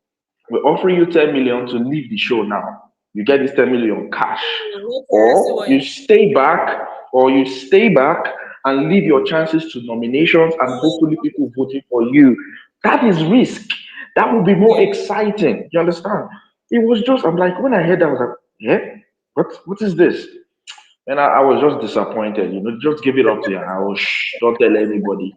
we're offering you 10 million to leave the show now. You get this 10 million cash. Okay, I see Or what you you stay back, or you stay back and leave your chances to nominations and hopefully people voting for you. That is risk. That would be more mean. exciting. You understand? It was just, I'm like, when I heard that, I was like, yeah, what is this? And I was just disappointed, just give it up to your house, don't tell anybody.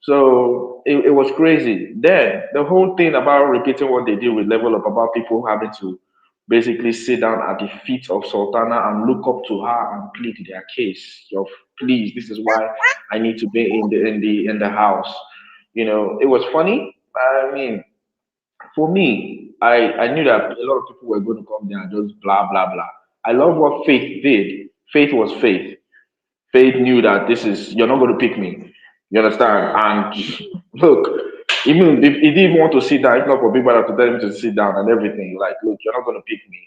So it was crazy. Then the whole thing about repeating what they did with Level Up, about people having to basically sit down at the feet of Sultana and look up to her and plead their case. Of please, this is why I need to be in the house. It was funny. I mean, for me, I knew that a lot of people were going to come there and just blah blah blah. I love what Faith did. Faith was Faith. Faith knew that this is you're not going to pick me. You understand? Mm-hmm. And look, even if he didn't want to sit down, if not for Big Brother to tell him to sit down and everything, like, look, you're not going to pick me.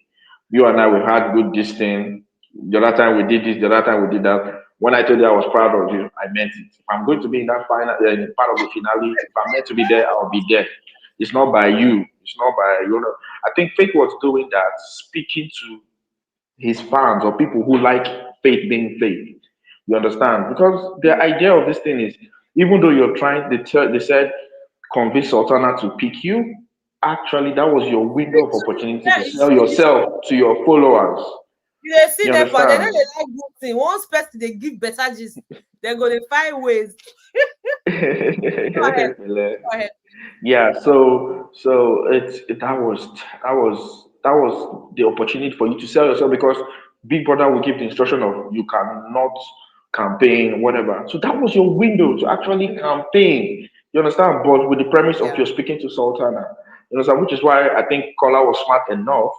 You and I, we've had good this thing. The other time we did this, the other time we did that. When I told you I was proud of you, I meant it. If I'm going to be in that final, in part of the finale, if I'm meant to be there, I'll be there. It's not by you. It's not by I think Faith was doing that, speaking to his fans or people who like Faith being Faith. You understand? Because the idea of this thing is, even though you're trying, they said convince Sultana to pick you. Actually, that was your window of opportunity Yeah, to sell yourself to your followers. they see You them, but they know understand? they like good thing. Once person they give better gist, they're gonna find ways. Go ahead. Go ahead. Yeah, so that was the opportunity for you to sell yourself because Big Brother will give the instruction of you cannot campaign, whatever. So that was your window to actually campaign. You understand? But with the premise of Yeah. you're speaking to Sultana. You understand? Which is why I think Kola was smart enough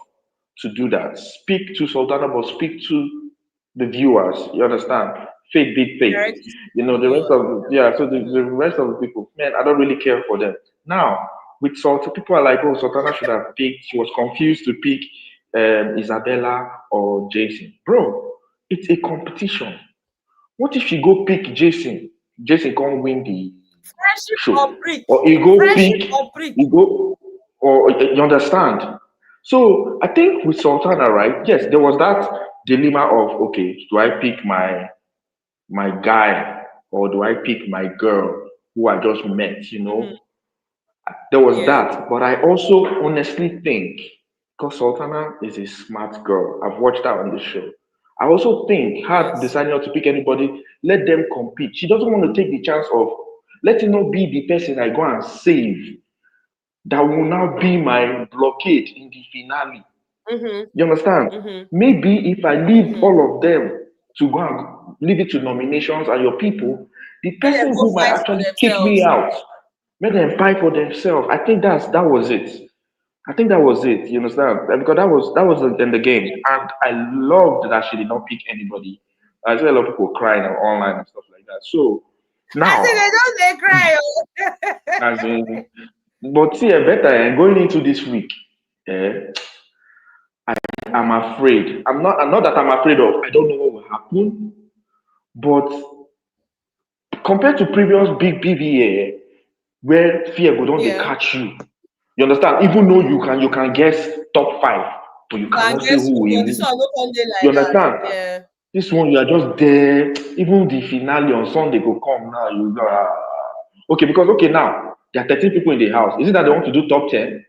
to do that. Speak to Sultana, but speak to the viewers. You understand? Faith did faith. Direct to The rest viewers. of the Mm-hmm. rest of the people, man, I don't really care for them. Now, with Sultana, people are like, oh, Sultana should have picked. She was confused to pick Isabella or Jason. Bro, it's a competition. What if she go pick Jason? Jason can't win the Friendship or show, preach. or he go Friendship pick, or preach. he go, or you understand. So I think with Sultana, right? Yes, there was that dilemma of okay, do I pick my guy or do I pick my girl who I just met? Mm-hmm. There was Yeah. that, but I also honestly think because Sultana is a smart girl, I've watched her on the show. I also think her Yes. deciding not to pick anybody, let them compete. She doesn't want to take the chance of let it not be the person I go and save that will now be my blockade in the finale. Mm-hmm. You understand? Mm-hmm. Maybe if I leave Mm-hmm. all of them to go and leave it to nominations and your people, the Let them person go who might fight for actually kick me themselves. out, let them fight for themselves. I think that was it. I think that was it. You understand? Because that was in the game, and I loved that she did not pick anybody. I see a lot of people crying online and stuff like that. So I say now, they don't they cry. Oh. as in But see, better going into this week. Eh, I'm afraid. I'm not that I'm afraid of. I don't know what will happen. But compared to previous big BBA, where fear go don't they Yeah. catch you. You understand? Even though you can guess top five, but you You can cannot say guess who who, will but this win. one no come dey You like that. understand? Yeah. This one you are just there. Even the finale on Sunday go come now. You okay because okay now there are 13 people in the house. Is it that they want to do top 10?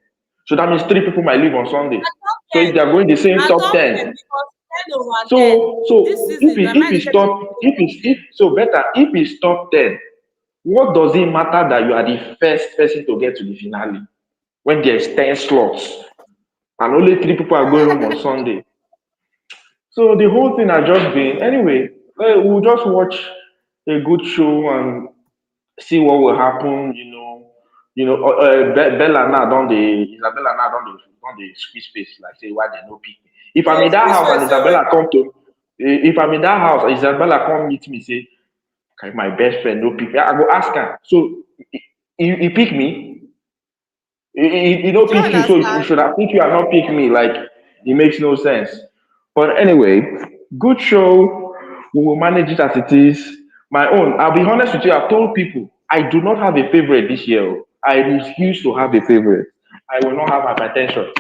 So that means 3 people might leave on Sunday. At top So if 10 they are going the same at top top 10 10, because 10/10 this so season, my if mind is it's telling me top to go if top it's if 10. so better if it's top 10, what does it matter that you are the first person to get to the finale when there's 10 slots and only 3 people are going home on Sunday? So the whole thing has just been anyway. We'll just watch a good show and see what will happen. Bella now don't they Isabella now don't they squeeze space like say why they no pick me. If I'm So in that this house way and say wait. Isabella come to, if I'm in that house, Isabella come meet me say, "Okay, my best friend no pick me." I go ask her. So he pick me. He You don't don't pick you, so he understand. should have picked you and not pick me. Like it makes no sense. But anyway, good show. We will manage it as it is. My own. I'll be honest with you. I've told people I do not have a favorite this year. I refuse to have a favorite. I will not have hypertension.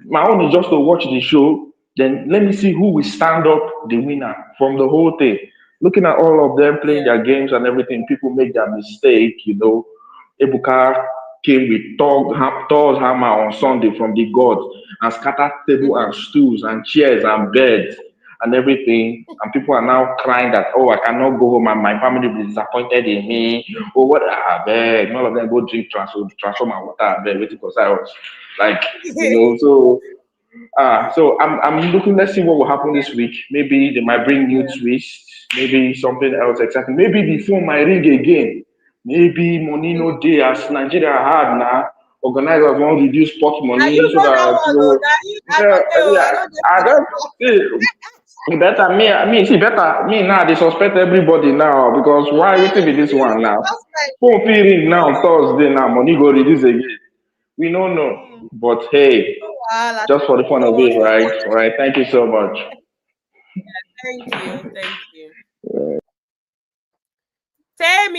My own is just to watch the show, then let me see who will stand up the winner from the whole thing. Looking at all of them playing Yeah. their games and everything, people make their mistake. Ebuka came with Thor's hammer on Sunday from the gods and scattered table and Mm-hmm. stools and chairs and beds and everything. And people are now crying that, oh, I cannot go home and my family will be disappointed in me. Oh, what? I beg. None of them go drink transform and water. I beg, waiting for silence. Like, so I'm looking. Let's see what will happen this week. Maybe they might bring new twists. Maybe something else exciting. Maybe the phone might ring again. Maybe money no day as Nigeria hard now. Organizers want reduce pot Now you money so know that that one though. Now you I yeah, don't know. I yeah. don't know I for don't that. see. Better me see better me now. They suspect everybody now because why waiting with this one now? Just like Phone fit ring now Thursday now. Money go reduce again. We don't know. But hey, wahala. just for the Thank you fun so of much it, for right? calling. Right. Thank you so much. Thank you. Thank you. Tell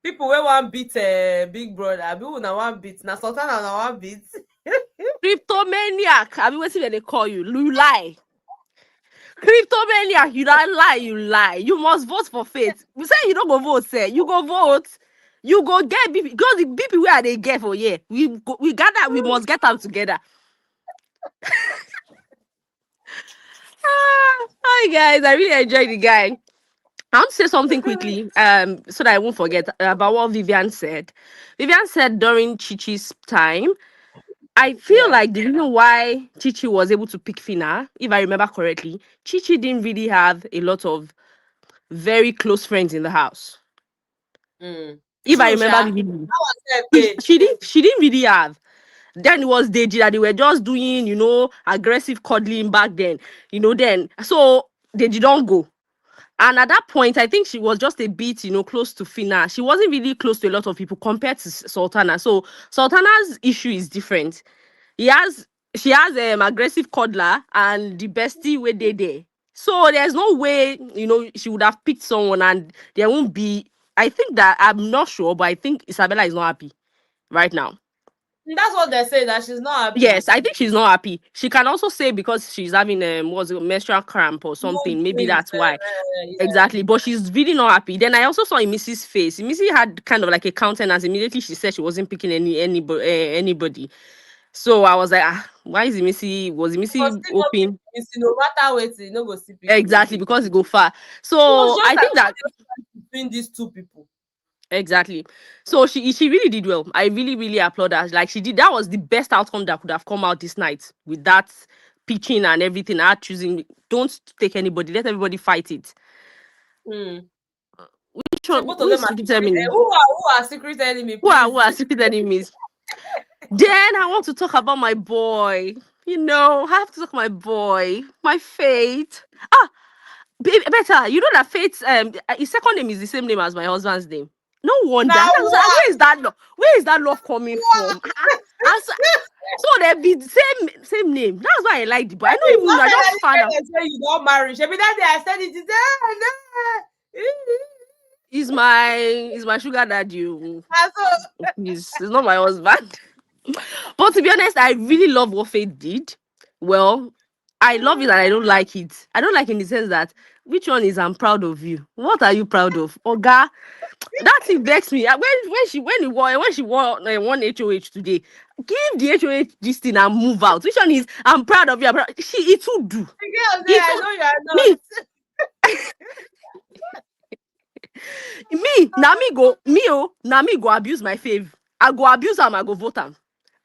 people wey wan beat Big Brother. People na one beat. Na Sultana na one beat. Cryptomaniac. I mean, what they call you? You lie. Cryptomaniac. You don't lie. You lie. You must vote for faith. We say you don't go vote, say you go vote. You go get BP because the BP where they get for yeah. We gather. We must get them together. Hi guys, I really enjoyed the guy. I want to say something quickly, so that I won't forget about what Vivian said. Vivian said during Chichi's time, I feel Yeah. like the reason why Chichi was able to pick Fina, if I remember correctly, Chichi didn't really have a lot of very close friends in the house. If I True, remember Sha. vividly, That was fair play. she didn't really have. Then it was Deji that they were just doing, aggressive cuddling back then, then. So Deji don't go. And at that point, I think she was just a bit, close to Fina. She wasn't really close to a lot of people compared to Sultana. So Sultana's issue is different. He has, she has aggressive cuddler and the bestie where they there. So there's no way, she would have picked someone and there won't be. I think that I'm not sure, but I think Isabella is not happy right now. That's what they say, that she's not happy. Yes, I think she's not happy. She can also say because she's having what's it, menstrual cramp or Mood something. Maybe swings. that's why. Yeah. Exactly, but she's really not happy. Then I also saw in Missy's face. Missy had kind of like a countenance. Immediately she said she wasn't picking anybody. So I was like, why is it Missy? Was it But Missy still not open? pick no matter what, you no go see pick Exactly, Missy. because it go far. It was So just I like think that what between these two people. exactly. So she really did well. I really really applaud her. Like she did. That was the best outcome that could have come out this night with that pitching and everything. Her choosing. Don't take anybody. Let everybody fight it. Hmm. Which So one? both Who of them is are secret secret. enemy? Who are secret enemy, Who please? are secret enemies? Then I want to talk about my boy. I have to talk my boy, my Fate. Better. You know that Fate's his second name is the same name as my husband's name. No wonder. Now That's what? where is that love? Where is that love coming from? So they be same name. That's why I like the boy. I don't even know. I just found out. Say you don't marry. Maybe that day I said it. He said, He's my sugar daddy. Oh. and so He's not my husband. But to be honest, I really love what Faith did. Well, I love it and I don't like it. I don't like in the sense that which one is I'm proud of you? What are you proud of? Oga, that thing vexed me. When she won one HOH today, give the HOH this thing and move out. Which one is I'm proud of you? It will do. the girl say, It I will, know you are not. me now me go abuse my fave. I go abuse am, I go vote am.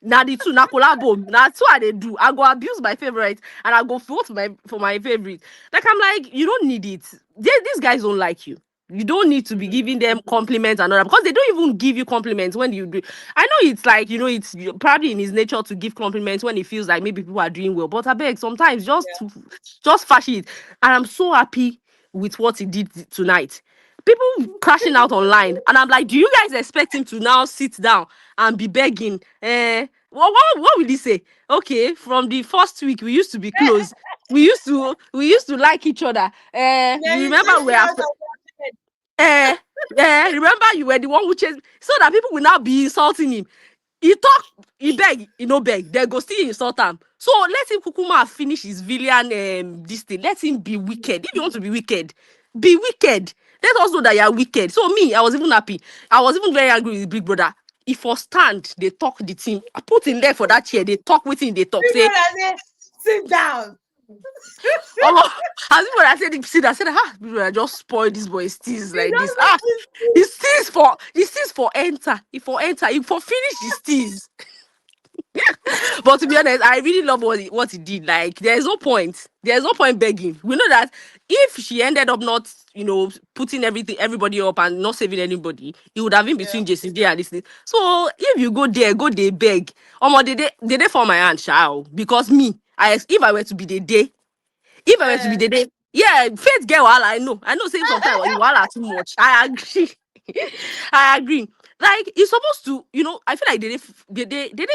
Now the two na collabo. Now two I they do. I go abuse my favorite and I go vote for my favorite. Like I'm like, you don't need it. These guys don't like you. You don't need to be giving them compliments and all that because they don't even give you compliments when you do. I know it's like, it's probably in his nature to give compliments when he feels like maybe people are doing well. But I beg, sometimes just fash it. And I'm so happy with what he did tonight. People crashing out online, and I'm like, do you guys expect him to now sit down and be begging? What will he say? Okay, from the first week we used to be close. We used to like each other. Then You he remember pushed we me are out of bed. remember you were the one who chased so that people will now be insulting him. He talk, he beg, he no beg. They go still insult him. So let him kukuma finish his villain this thing. Let him be wicked. If you want to be wicked, be wicked. Let us know that you are wicked. So me, I was even happy. I was even very angry with Big Brother. If for stand, they talk the team. I put him there for that chair. They talk with him. They talk. People Say, that say, sit down. oh, as people that said, I said, Big Brother just spoil this boy's teeth He like this. doesn't His teeth for enter. He for enter. He for finish his teeth. But to be honest, I really love what he did. Like, there's no point. There's no point begging. We know that if she ended up not, putting everybody up and not saving anybody, it would have been between JCD and this thing. So if you go there, beg. They for my hand, child. Because me, if I were to be the day, yeah, faith get wahala. I know. Say sometimes you wahala too much. I agree. I agree. Like you're supposed to, I feel like they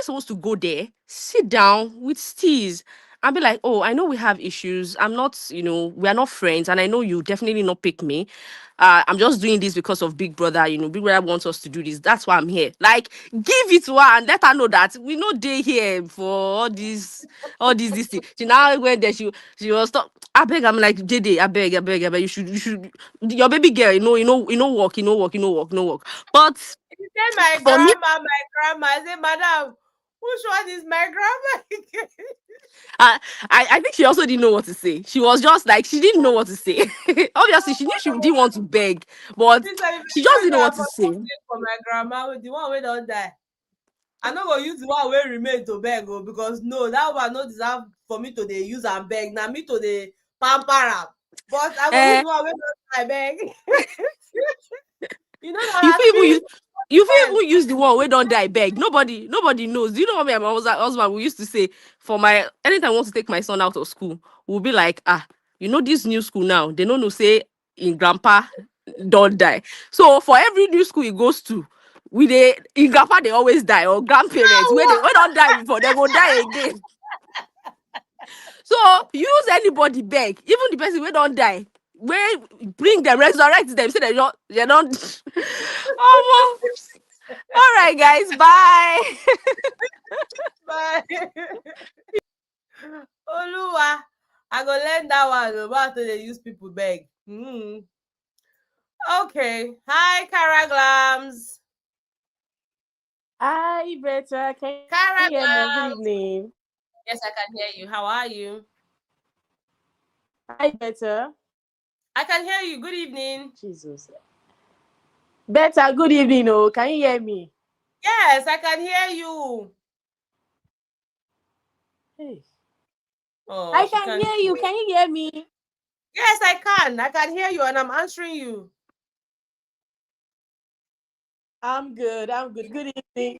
supposed to go there, sit down with Steez, and be like, oh, I know we have issues. I'm not, we are not friends, and I know you definitely not pick me. I'm just doing this because of Big Brother. Big Brother wants us to do this. That's why I'm here. Like, give it to her and let her know that we know they here for this thing. She now went there. She was stop. I beg. I'm like, JD, I beg. You should. Your baby girl, walk. But He said, my for me, grandma. I said, madam, which one is my grandma? I think she also didn't know what to say. She was just like, she didn't know what to say. Obviously, she knew she didn't want to beg, but This time, she just didn't know what to say. for my grandma, the one who don't die. I no go use the one wey remain to beg because no, that one no deserve for me to dey use and beg. Na me to dey pamper am. But I go use the one wey don't die beg. You know You that feel even use, you feel yes. even use the one we don't die beg. Nobody knows. Do you know what my husband we used to say for my anytime I want to take my son out of school, we'll be like, this new school now, they don't know say in grandpa don't die. So for every new school he goes to, in grandpa they always die or grandparents where they don't die before they go die again. So use anybody beg, even the person we don't die. Where bring them, resurrect them, say they don't. Oh, all right, guys, bye. Bye. Oluwa, I go learn that one about to dey use people beg. Okay. Hi, Karaglams. Hi, Better. Can you hear me? Good Karaglams. evening. Yes, I can hear you. How are you? Hi, Better. I can hear you. Good evening. Jesus. Better, good evening. Oh, can you hear me? Yes, I can hear you. Hey. Oh, I she can can't hear you. Can you hear me? Yes, I can. I can hear you and I'm answering you. I'm good. Good evening.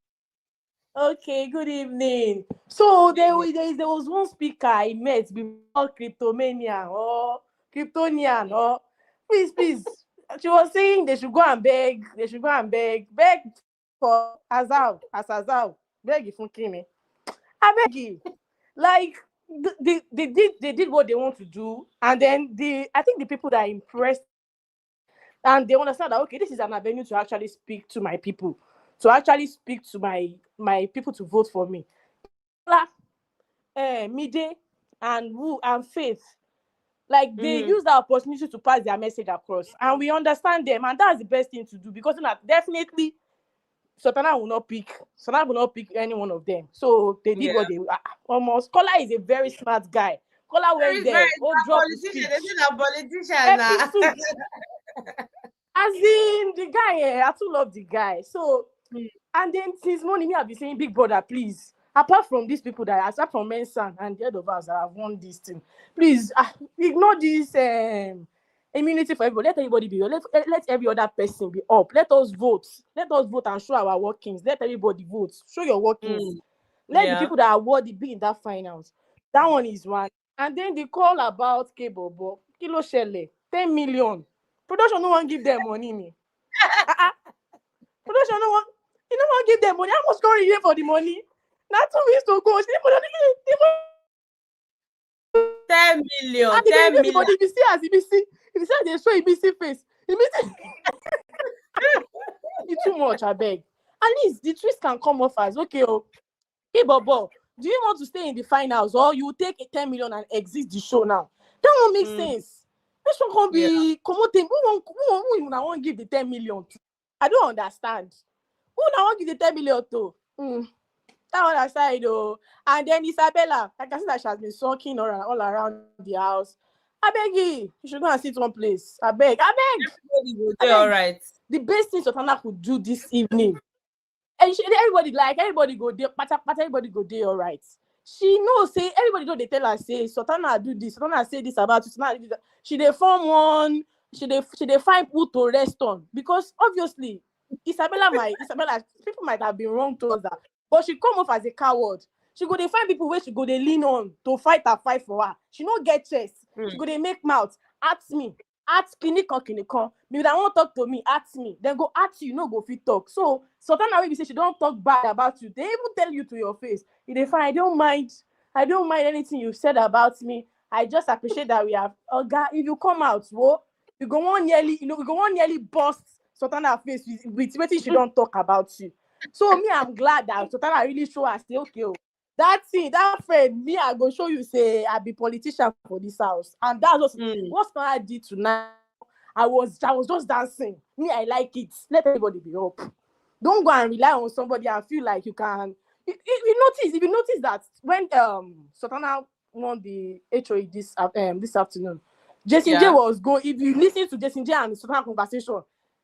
Okay, good evening. So there was one speaker I met before Cryptomania or Kryptonian or please. She was saying they should go and beg. They should go and beg for Azal, beg if me. I beg you. Like they did what they want to do, and then I think the people that are impressed and they understand that okay, this is an avenue to actually speak to my people, to actually speak to my people to vote for me. Mide and Wu and Faith, like they use that opportunity to pass their message across, and we understand them, and that's the best thing to do because definitely Sultana will not pick any one of them. So they did what they almost. Kola is a very smart guy. Kola went there. Oh, drop the speech. They did a politician now. As in the guy, I too love the guy. So and then since morning, me have been saying, Big Brother, please. Apart from these people that apart from Mensan and the head of us that have won this thing, please ignore this immunity for everybody. Let everybody be. Let every other person be up. Let us vote. Let us vote and show our workings. Let everybody vote. Show your workings. Let the people that are worthy be in that finals. That one is one. And then the call about Kebobo, Kilo Shele, 10 million. Production no one give them money. Me. Production no one. You don't want to give them money. How much going here for the money? Not 2 weeks to go. 10 million. And 10 million. If you see as they show EBC face, it's too much, I beg. At least the twist can come off as okay. Hey, Bobo, do you want to stay in the finals or you take 10 million and exit the show now? That won't make sense. This one can't be commoting. Who won't give the 10 million to? I don't understand. Who now want give the 10 million to? That one aside though. And then Isabella, like I said, that she has been sulking all around the house. I beg you should go and sit one place. I beg. Everybody will do all right. The best thing Sultana could do this evening. And everybody go there, everybody go there, all right. She knows, say, everybody know they tell her, say, Sultana do this, Sultana say this about you, Sultana do that. She they form one, she they find who to rest on. Because obviously, Isabella, people might have been wrong towards her. But she come off as a coward. She go they find people where she go they lean on to fight for her. She no get chest. She go they make mouth. Ask me. Ask clinical. Maybe they won't talk to me. Ask me. Then go ask you. No go fit talk. So Sultana will say she don't talk bad about you. They even tell you to your face. If they find I don't mind anything you said about me. I just appreciate that we have. God, if you come out, you go on nearly bust Sultana face with what she don't talk about you. So me, I'm glad that Sultana really show us say, okay, that friend, me, I go show you, say, I be politician for this house. And that's what Sultana did tonight. I was just dancing. Me, I like it. Let everybody be up. Don't go and rely on somebody and feel like you can. If you notice that when Sultana won the HOH this afternoon, Jason J was going. If you listen to Jason J and Sultana conversation,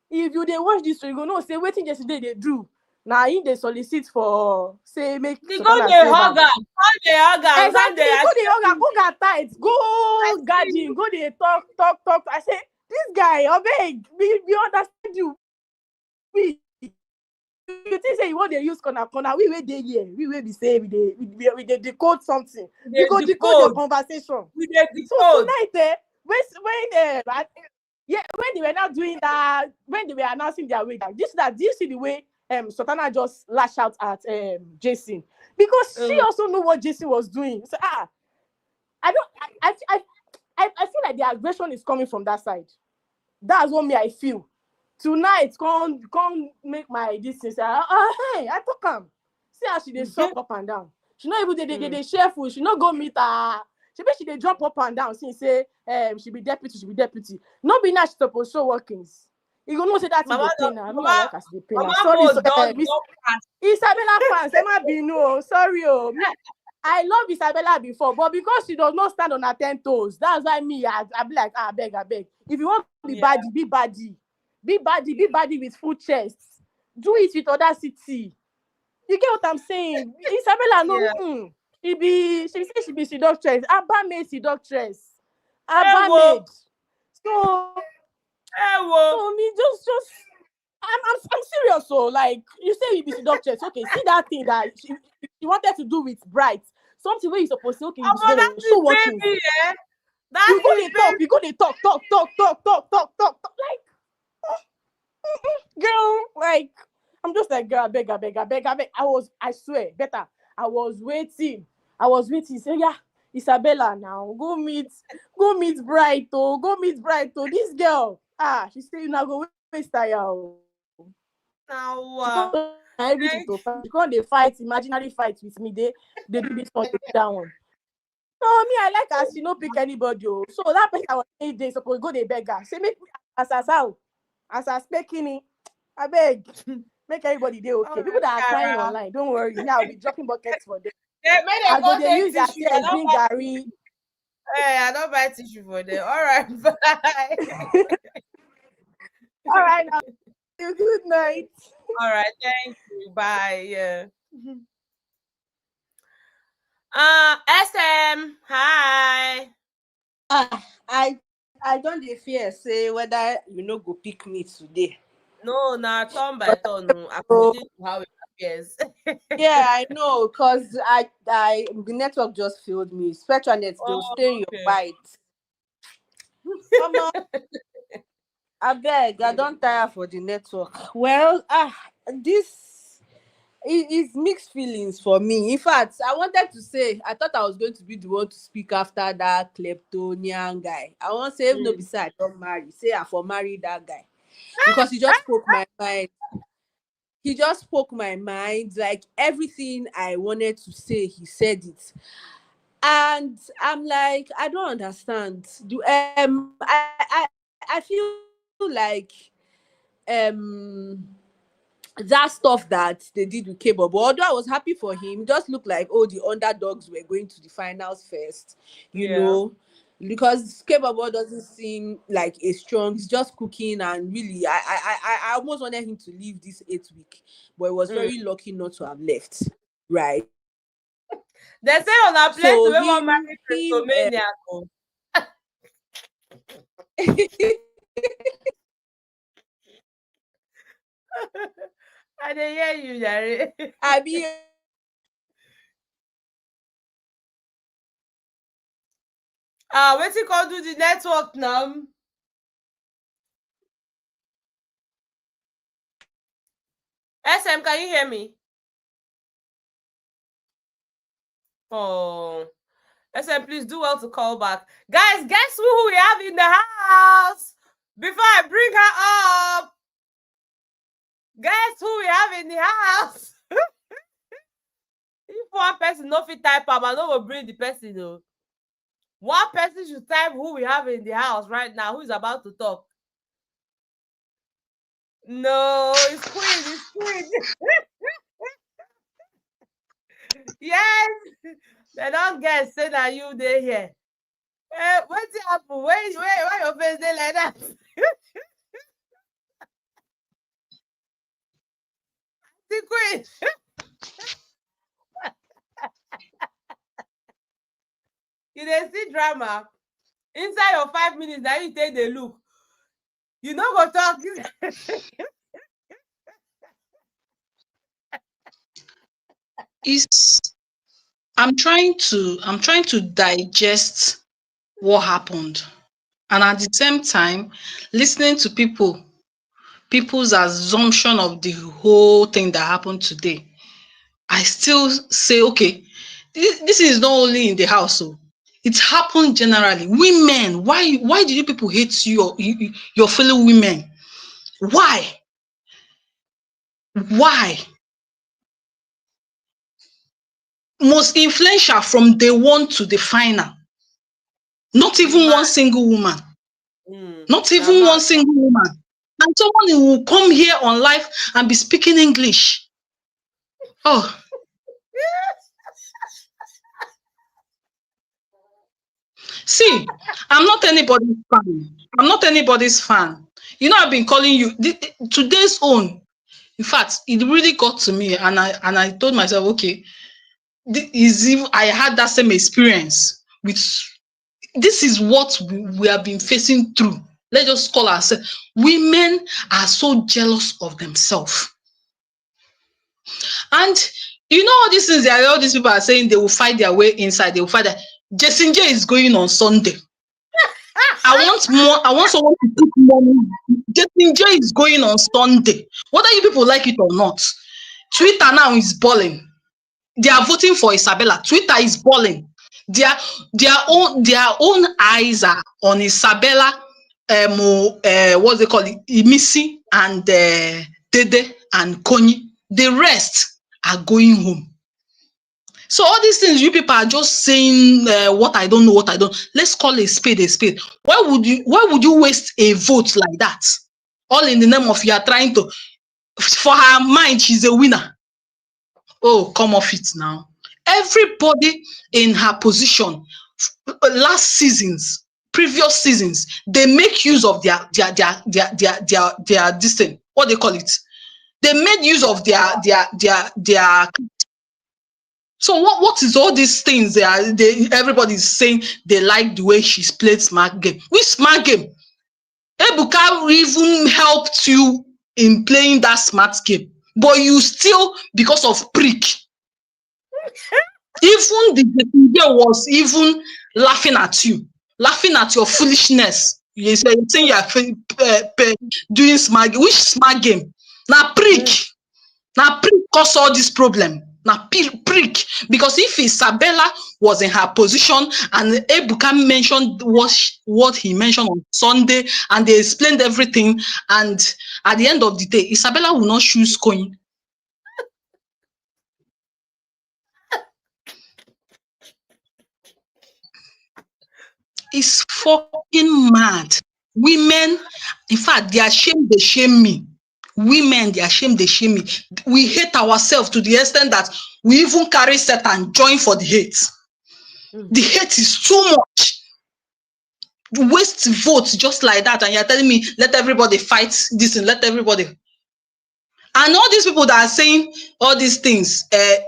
if you they watch this, so you go no say waiting Jason J they do. Now they solicit for say make they go they hug her. Exactly. Go they hug her. Go get tight. Go guarding. Go they talk. I say this guy, obey. We understand you. You think say you want to use corner? We wait there here. We will be say we decode something. We go decode your conversation. We decode. So tonight, when they were not doing that, when they were announcing their way, do you see the way Sultana just lash out at Jason? Because she also knew what Jason was doing. So I feel like the aggression is coming from that side. That's what I feel. Tonight, come make my distance. Hey, I talk him. See how she they suck up and down. She not even they share food. She not go meet her. She they jump up and down. She say she be deputy. No be now she supposed show workings. You gonna say that in the pain now. Like as the pain. Sorry, Isabella fans, Emma be no. Sorry, I love Isabella before, but because she does not stand on her 10 toes, that's why me I be like, I beg. If you want to be baddie, be baddie. Be baddie with full chests. Do it with audacity. You get what I'm saying? Isabella, no. She said she be seductress. Abba made seductress. Abba made. So me just I'm serious. So like you say you be seductress. Okay, see that thing that she wanted to do with Bright. Something where you supposed to okay. So working. Yeah. You go they talk. Like girl, like, I'm just like, girl, I beg. I swear, better. I was waiting. Say, yeah, Isabella, now go meet Bright. This girl, she say you now go waste time. Now, Everything to fight. You can't they fight imaginary fight with me. They do this one, they do that one. No, me, I like as she no pick anybody. Oh. So that person I was 8 days supposed go the beggar. Say make as how as I speaking, I beg make everybody dey okay. People that are crying online, don't worry. Me, I'll be dropping buckets for them. I go they use their tears bring Gary. Hey, I don't buy tissue for them. All right, bye. All right, now. Good night. All right, thank you. Bye. Yeah. SM, hi. I don't dey fear say whether you no go pick me today. No, turn by turn. According to how it appears. Yeah, I know, cause I the network just failed me. Spectranet, they'll stay in your bite. Come on. I beg, I don't tire for the network. Well, this is mixed feelings for me. In fact, I wanted to say, I thought I was going to be the one to speak after that kleptonian guy. I want to say, if no beside, I don't marry. Say I for marry that guy. Because he just spoke my mind. He just spoke my mind. Like everything I wanted to say, he said it. And I'm like, I don't understand. I feel like that stuff that they did with K-Bob, although I was happy for him, it just looked like the underdogs were going to the finals first, you know, because K-Bob doesn't seem like a strong. He's just cooking, and really, I almost wanted him to leave this 8th week, but he was very lucky not to have left, right? They say on our place we want marry Cryptomania. I didn't hear you, Jerry. I mean, what's it called? Do the network now? SM, can you hear me? Oh, SM, please do well to call back. Guys, guess who we have in the house? Before I bring her up, guess who we have in the house? If one person no fit type up, I know we'll bring the person though. One person should type who we have in the house right now. Who is about to talk? No, it's Queen. Yes, they don't get say that you there here. What's happened? Why your face there like that? The Queen. You dey see drama inside your 5 minutes. Now you take the look. You no go talk. I'm trying to digest what happened, and at the same time listening to people's assumption of the whole thing that happened today. I still say, okay, this is not only in the house, so it's happened generally. Women, why do you people hate your fellow women? Why? Most influential from day one to the final. Not even one single woman. Not even one single woman. And someone who will come here on live and be speaking English. Oh. See, I'm not anybody's fan. You know, I've been calling you today's own. In fact, it really got to me, and I told myself, okay, I had that same experience with. This is what we have been facing through. Let's just call ourselves. Women are so jealous of themselves. And you know all these things, all these people are saying they will fight their way inside. They will fight that. Jessinja is going on Sunday. I want someone to put money. Dating J is going on Sunday. Whether you people like it or not, Twitter now is balling. They are voting for Isabella. Twitter is balling. Their own eyes are on Isabella, what they call it, Imisi and Dede and Konyi. The rest are going home. So all these things you people are just saying what I don't know, what I don't. Let's call a spade a spade. Why would you waste a vote like that? All in the name of you are trying to, for her mind, she's a winner. Oh, come off it now. Everybody in her position, last seasons, previous seasons, they make use of their this thing. What they call it? They made use of their. So what is all these things? Everybody's saying they like the way she's played smart game. Which smart game? Ebuka even helped you in playing that smart game, but you still, because of prick, even the girl was even laughing at you, laughing at your foolishness. You say you are doing smart game. Which smart game? Now prick. Now prick cause all this problem. Now prick. Because if Isabella was in her position and Ebuka mentioned what he mentioned on Sunday and they explained everything, and at the end of the day, Isabella will not choose coin. It's fucking mad. Women, in fact, they are ashamed, they shame me. Women, they are ashamed, they shame me. We hate ourselves to the extent that we even carry set and join for the hate. The hate is too much. Waste votes just like that, and you're telling me let everybody fight this and let everybody. And all these people that are saying all these things, that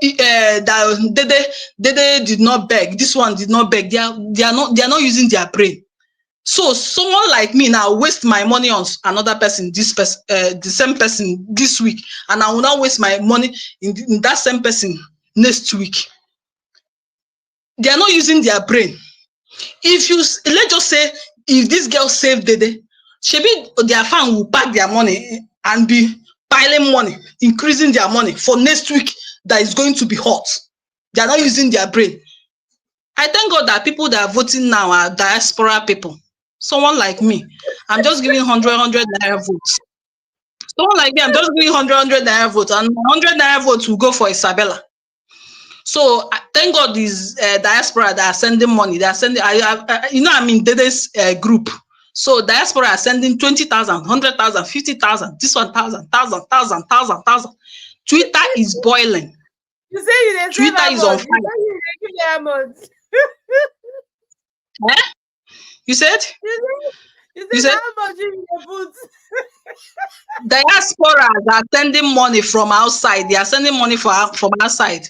they did not beg, this one did not beg, they are not using their brain. So someone like me now waste my money on another person, the same person this week, and I will not waste my money in that same person next week. They are not using their brain. If you, let's just say, if this girl saved Dede, maybe their fan will pack their money and be piling money, increasing their money for next week that is going to be hot. They are not using their brain. I thank God that people that are voting now are diaspora people. Someone like me, I'm just giving 100 naira votes. Someone like me, I'm just giving 100 naira votes, and 100 naira votes will go for Isabella. So thank God these diaspora that are sending money. They are sending, I'm in Dede's group. So diaspora are sending 20,000, 100,000, 50,000, this 1,000, 1,000. Twitter is boiling. You say you Twitter is on fire. You said? You said how much you put? Diaspora are sending money from outside. They are sending money from outside.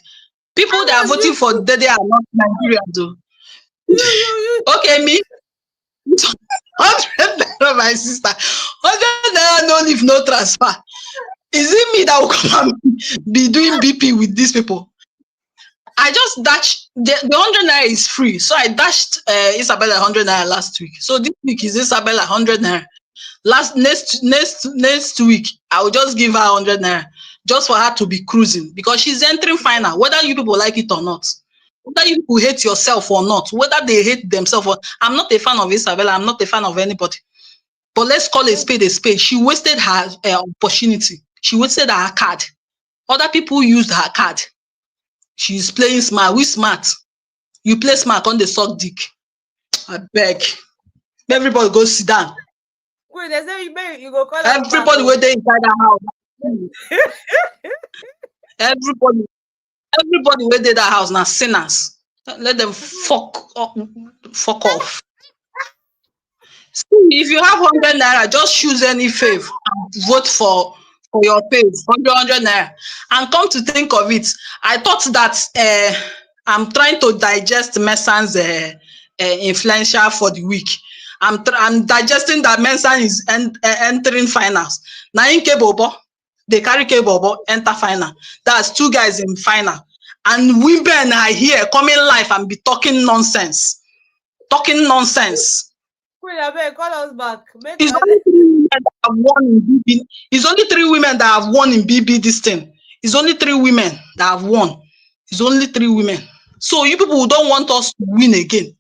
People that are voting for Dede are not Nigerians, though. Okay, me. 100 naira, my sister. 100 naira, no leave, no transfer. Is it me that will come and be doing BP with these people? I just dashed the 100 naira is free, so I dashed Isabella 100 naira last week. So this week is Isabella 100 naira. Next week I will just give her 100 naira just for her to be cruising, because she's entering final, whether you people like it or not, whether you people hate yourself or not, whether they hate themselves or. I'm not a fan of Isabella. I'm not a fan of anybody. But let's call a spade a spade. She wasted her opportunity. She wasted her card. Other people used her card. She's playing smart. We smart. You play smart on the suck dick. I beg. Everybody go sit down. Wait, there's no you go call everybody where they inside the house. everybody where they that house now sinners. Let them fuck off. See, if you have 100 naira, just choose any fave and vote for your fave. 100 naira. And come to think of it, I thought that I'm trying to digest Mesan's influential for the week. I'm digesting that Mensan is entering finals. Now in Kebobo, they carry Kebobo enter final. That's 2 guys in final. And women are here coming live and be talking nonsense. Queen, I beg, call us back. Make It's us. only 3 women that have won in BB. It's only 3 women that have won in BB this thing. It's only 3 women that have won. It's only 3 women. So you people who don't want us to win again.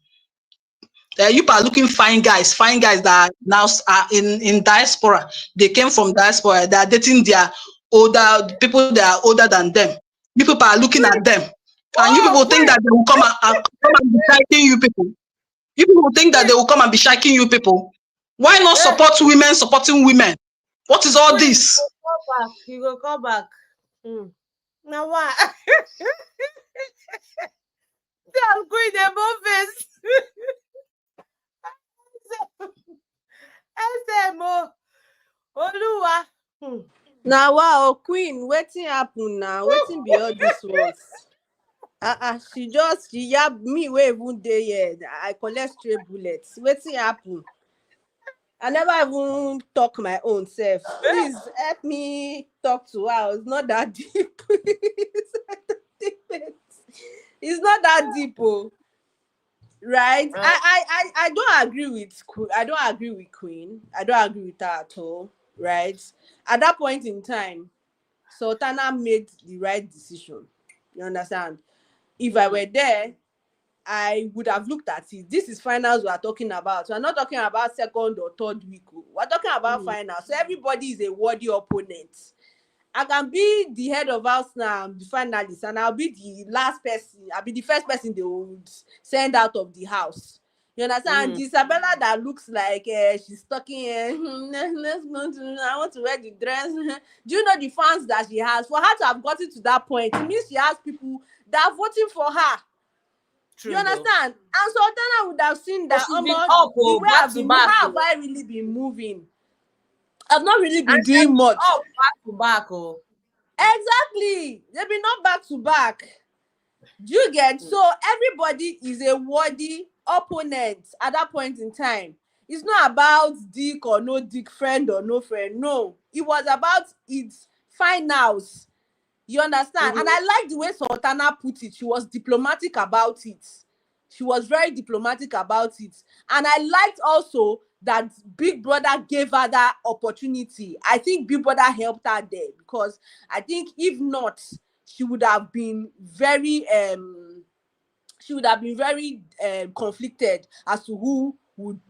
You people are looking fine guys that are now are in diaspora. They came from diaspora. They are dating their older people that are older than them. You people are looking at them, and you people Oh, think Queen, that they will come and be shiking you people. You people think that they will come and be shiking you people. Why not hey, support women supporting women? What is all Queen, this? come back. You go come back. Now what? I'm Queen, them both face. SMO. Oluwa. Now wow, Queen, wetin happen now? Wetin be all this ones? She yab me wey even dey here. I collect stray bullets. Wetin happen? I never even talk my own self. Please help me talk to her. It's not that deep. It's not that deep, oh. Right? I don't agree with I don't agree with Queen. I don't agree with her at all. Right? At that point in time, Sultana made the right decision. You understand? If I were there, I would have looked at it. This is finals we are talking about. We're not talking about second or third week. We're talking about finals. So everybody is a worthy opponent. I can be the head of house now, the finalist, and I'll be the last person. I'll be the first person they would send out of the house. You understand? And Isabella that looks like she's talking, let's go to, I want to wear the dress. Do you know the fans that she has? For her to have gotten to that point, it means she has people that are voting for her. True, you understand? Though. And Sultana would have seen that she's been almost up, the way back I've to been, back. how have I really been moving? I've not really been And doing much. Up back to back, oh. Exactly. They've been not back to back. Do you get? So everybody is a worthy opponent at that point in time. It's not about dick or no dick, friend or no friend. No. It was about its finals. You understand? And I like the way Sultana put it. She was diplomatic about it. She was very diplomatic about it. And I liked also that Big Brother gave her that opportunity. I think Big Brother helped her there because I think if not, she would have been very conflicted as to who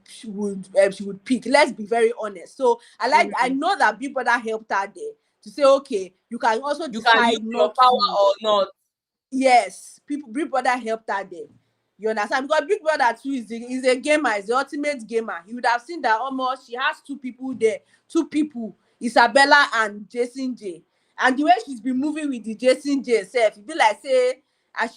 she would pick. Let's be very honest. So I know that Big Brother helped her there to say, okay, you can also decide not power to. or not. Yes, Big Brother helped her there. You understand? Because Big Brother too is a gamer, is the ultimate gamer. You would have seen that almost she has two people there, Isabella and Jason J. And the way she's been moving with the Jason J herself, it be like say,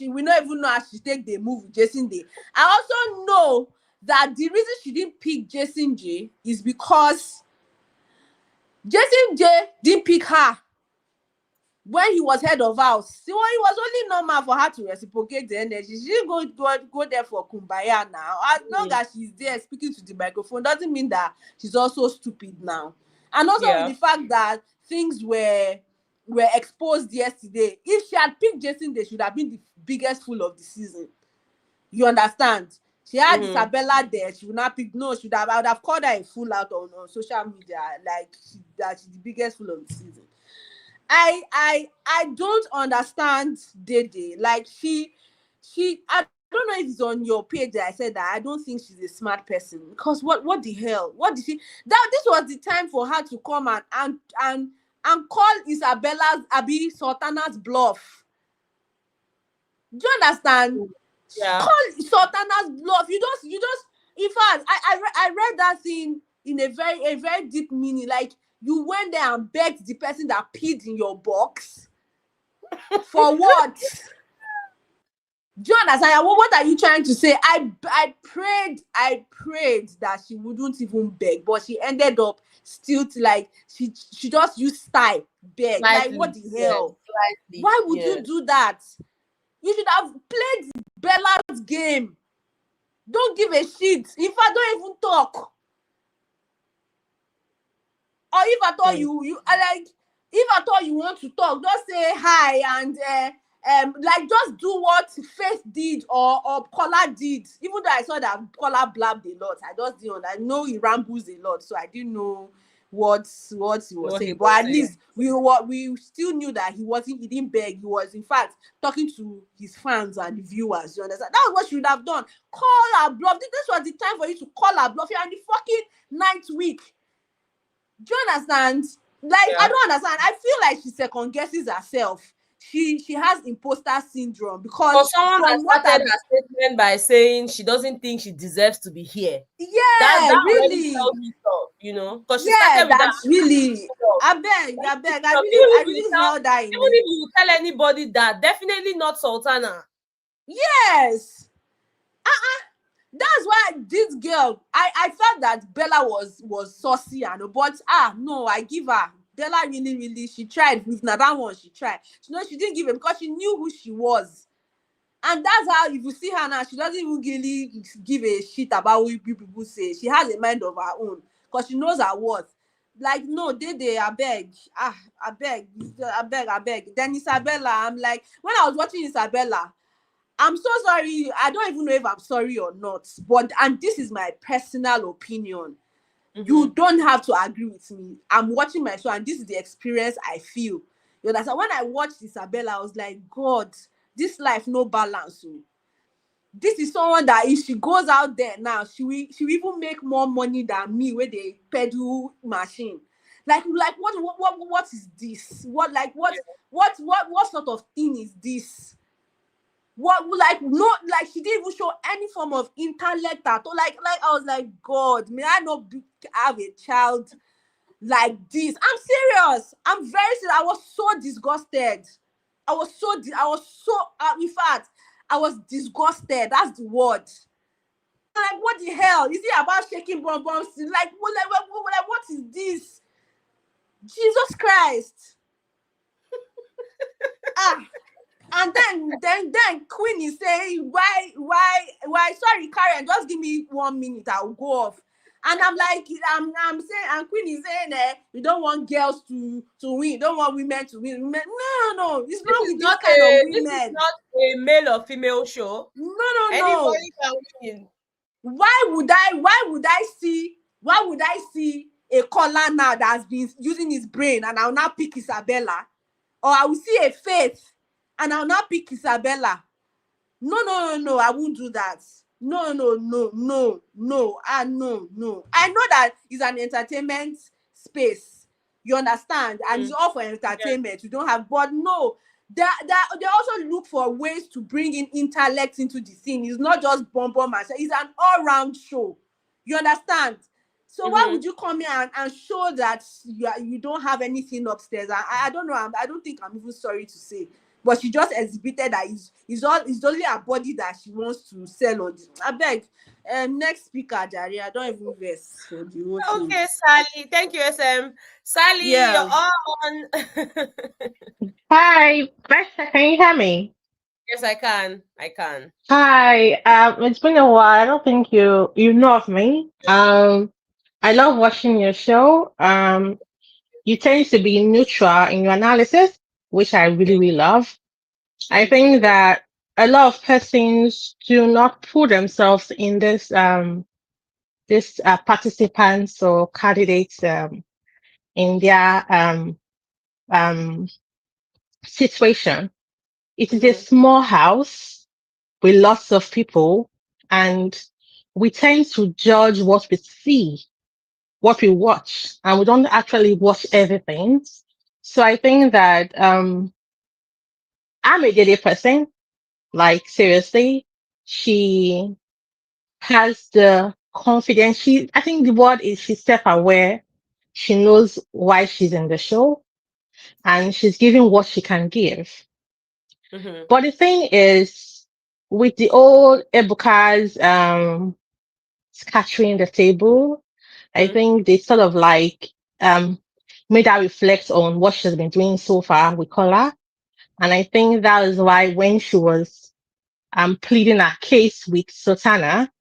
we don't even know how she take the move with Jason J. I also know that the reason she didn't pick Jason J is because Jason J didn't pick her when he was head of house. See, it was only normal for her to reciprocate the energy. She didn't go there for kumbaya now. As long as she's there speaking to the microphone doesn't mean that she's also stupid now. And also with the fact that things were exposed yesterday. If she had picked Jason, they should have been the biggest fool of the season. You understand? She had Isabella there. She would not pick. No, I would have called her a fool out on social media, like that she's the biggest fool of the season. I don't understand Dede. Like I don't know if it's on your page that I said that I don't think she's a smart person. Because what the hell? What did she this was the time for her to come and call Isabella's Sultana's bluff. Do you understand? Yeah. Call Sultana's bluff. You just in fact I read that thing in a very deep meaning. Like you went there and begged the person that peed in your box. For what? Do you understand? What are you trying to say? I prayed that she wouldn't even beg, but she ended up still like she just used style beg. Slightly, like what the hell? Slightly, why would you do that? You should have played Bella's game. Don't give a shit. If I don't even talk. Or if I thought you like, if I thought you want to talk, just say hi and like just do what Faith did or Kola did. Even though I saw that Kola blabbed a lot, I just didn't. I know he rambles a lot, so I didn't know what he was What he saying. was But at saying. least we still knew that he didn't beg. He was in fact talking to his fans and the viewers. You understand? That was what she would have done. Call her bluff. This was the time for you to call her bluff. You're in the fucking ninth week. Do you understand? Like, Yeah. I don't understand. I feel like she second guesses herself. She has imposter syndrome For because someone that from what started her statement by saying she doesn't think she deserves to be here, yeah, that already really, tells me stuff, you know, because she yeah, started with that. that's really. I beg, I really held that in Even me. if you tell anybody that, definitely not Sultana. Yes. That's why this girl, I felt that Bella was saucy and but no, I give her. Bella really she tried with that one. She tried. She didn't give it because she knew who she was. And that's how, if you see her now, she doesn't even really give a shit about what people say. She has a mind of her own because she knows her worth. Like, no, I beg. Then Isabella, I'm like, when I was watching Isabella, I'm so sorry. I don't even know if I'm sorry or not. And this is my personal opinion. You don't have to agree with me. I'm watching my show and this is the experience I feel. You understand? When I watched Isabella, I was like, God, this life no balance. This is someone that if she goes out there now, she will even make more money than me with a pedal machine. Like what is this? What sort of thing is this? What, like, no, like she didn't even show any form of intellect at all. Like I was like, God, may I not have a child like this? I'm serious. I'm very serious. I was so disgusted. In fact, I was disgusted. That's the word. Like, what the hell? Is it about shaking bombs? Like, what is this? Jesus Christ. And then Queen is saying, why, sorry, Karen, just give me 1 minute, I'll go off. And I'm like, I'm saying, and Queen is saying, we don't want girls to win, you don't want women to win. No, it's wrong with this kind of women. This is not a male or female show. No. Anybody can win. Why would I see a caller now that has been using his brain and I'll now pick Isabella? Or I will see a Faith and I'll not pick Isabella. No, I won't do that. No. No. I know that it's an entertainment space. You understand? And it's all for entertainment. You don't have, but no, they also look for ways to bring in intellect into the scene. It's not just bomb and it's an all-round show. You understand? So why would you come here and show that you don't have anything upstairs? I don't know. I don't think I'm even sorry to say. But she just exhibited that it's only her body that she wants to sell on this. I beg. Next speaker, Jari. I don't even vex for the whole thing. Okay, Sally. Thank you, SM. Sally, Yeah. you're on. Hi, Becca, can you hear me? Yes, I can. Hi, it's been a while. I don't think you know of me. I love watching your show. You tend to be neutral in your analysis, which I really love. I think that a lot of persons do not put themselves in this participants or candidates in their situation. It is a small house with lots of people, and we tend to judge what we see, what we watch, and we don't actually watch everything. So I think that I'm a daily person. Like, seriously, she has the confidence. I think the word is she's self-aware. She knows why she's in the show, and she's giving what she can give. But the thing is, with the old Ebuka's scattering the table, I think they sort of like made her reflect on what she's been doing so far with Kola. And I think that is why when she was pleading her case with Sultana,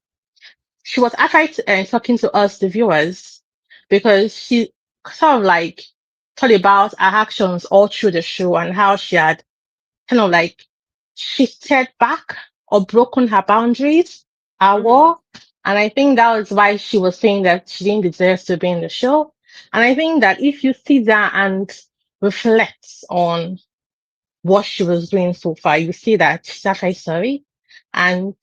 she was actually talking to us, the viewers, because she sort of like thought about her actions all through the show and how she had kind of like she stepped back or broken her boundaries, her Mm-hmm. wall. And I think that was why she was saying that she didn't deserve to be in the show. And I think that if you sit down and reflect on what she was doing so far, you see that she's actually sorry and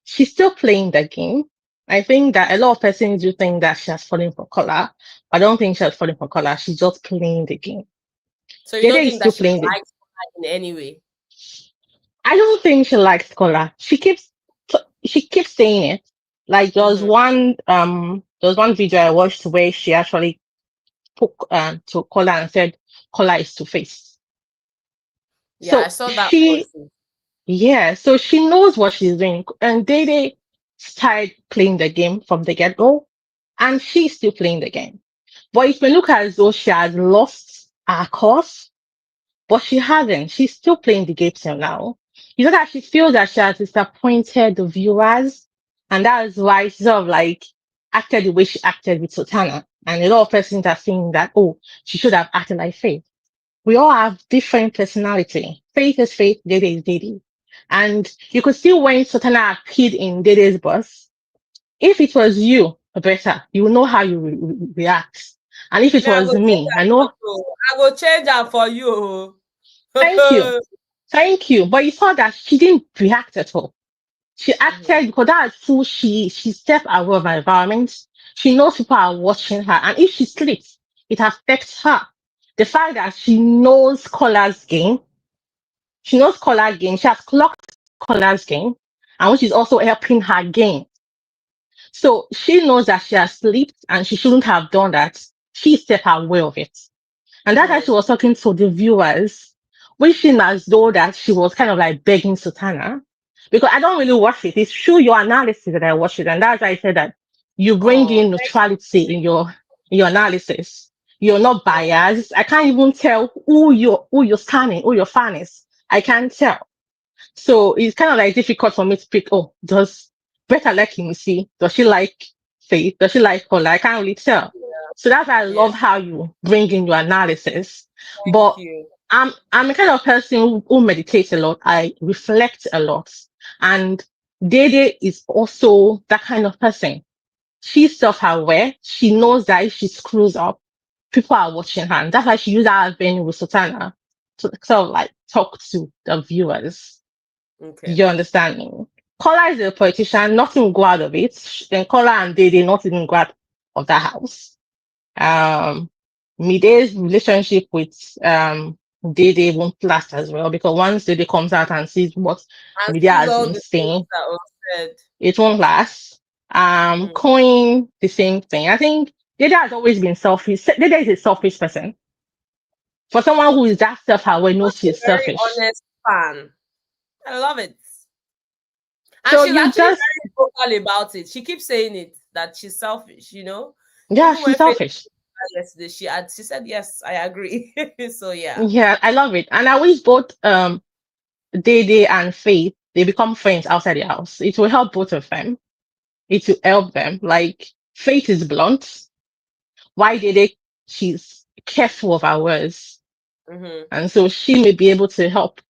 she's still playing the game. I think that a lot of persons do think that she has fallen for color. I don't think she has fallen for color. She's just playing the game. So you Dede don't is think still that she playing the. likes her in any way? I don't think she likes color. She keeps saying it. Like Mm-hmm. there was one video I watched where she actually put to color and said color is to face. Yeah, I So saw that also. so she knows what she's doing. And Dede started playing the game from the get go, and she's still playing the game. But it may look as though she has lost her course, but she hasn't. She's still playing the game till now. You know that she feels that she has disappointed the viewers, and that is why she sort of like acted the way she acted with Sultana. And a lot of persons are saying that, oh, she should have acted like Faith. We all have different personality. Faith is Faith, Dede is Dede. And you could see when Sultana appeared in Dede's bus, if it was you, Roberta, you will know how you react. And if it Me, I go was change me, I that know, photo. I go change that for you. thank you. Thank you. But you saw that she didn't react at all. She Mhm. acted because that's who she's self-aware of her environment. She knows people are watching her. And if she sleeps, it affects her. The fact that she knows color game, she has clocked color's game, and which is also helping her game. So she knows that she has slept and she shouldn't have done that. She's self-aware of it. And that's why she Mhm. was talking to the viewers, wishing as though that she was kind of like begging Sultana. Because I don't really watch it. It's through your analysis that I watch it. And that's why I said that you bring Oh, in neutrality in your analysis. You're not oh, biased. I can't even tell who you're scanning, who your fan is. I can't tell. So it's kind of like difficult for me to pick, oh, does Better like him see? Does she like Faith? Does she like Paula? I can't really tell. So that's why I yeah. love how you bring in your analysis. Thank But you. I'm a kind of person who meditates a lot. I reflect a lot. And Dede is also that kind of person. She's self-aware. She knows that if she screws up, people are watching her. And that's why she used that venue with Sultana to sort of like talk to the viewers. Okay. You understand me? Kola is a politician, nothing will go out of it. Then Kola and Dede not even go out of that house. Um, Mide's relationship with Dede won't last as well because once Dede comes out and sees what And Mide this is has all been the things saying, that was said. it won't last. Mm. Coin, the same thing. I think Dede has always been selfish. Dede is a selfish person. For someone who is that self-aware, knows A she's very selfish. honest fan. I love it. And So she's you actually just, very vocal about it. She keeps saying it that she's selfish, you know. yeah, Even she's when Faith selfish. yesterday, she said yes, I agree. So yeah. Yeah, I love it. And I wish both Dede and Faith they become friends outside the house. It will help both of them. It will help them. Like Faith is blunt. Why Dede she's careful of her words. Mm-hmm. And so she may be able to help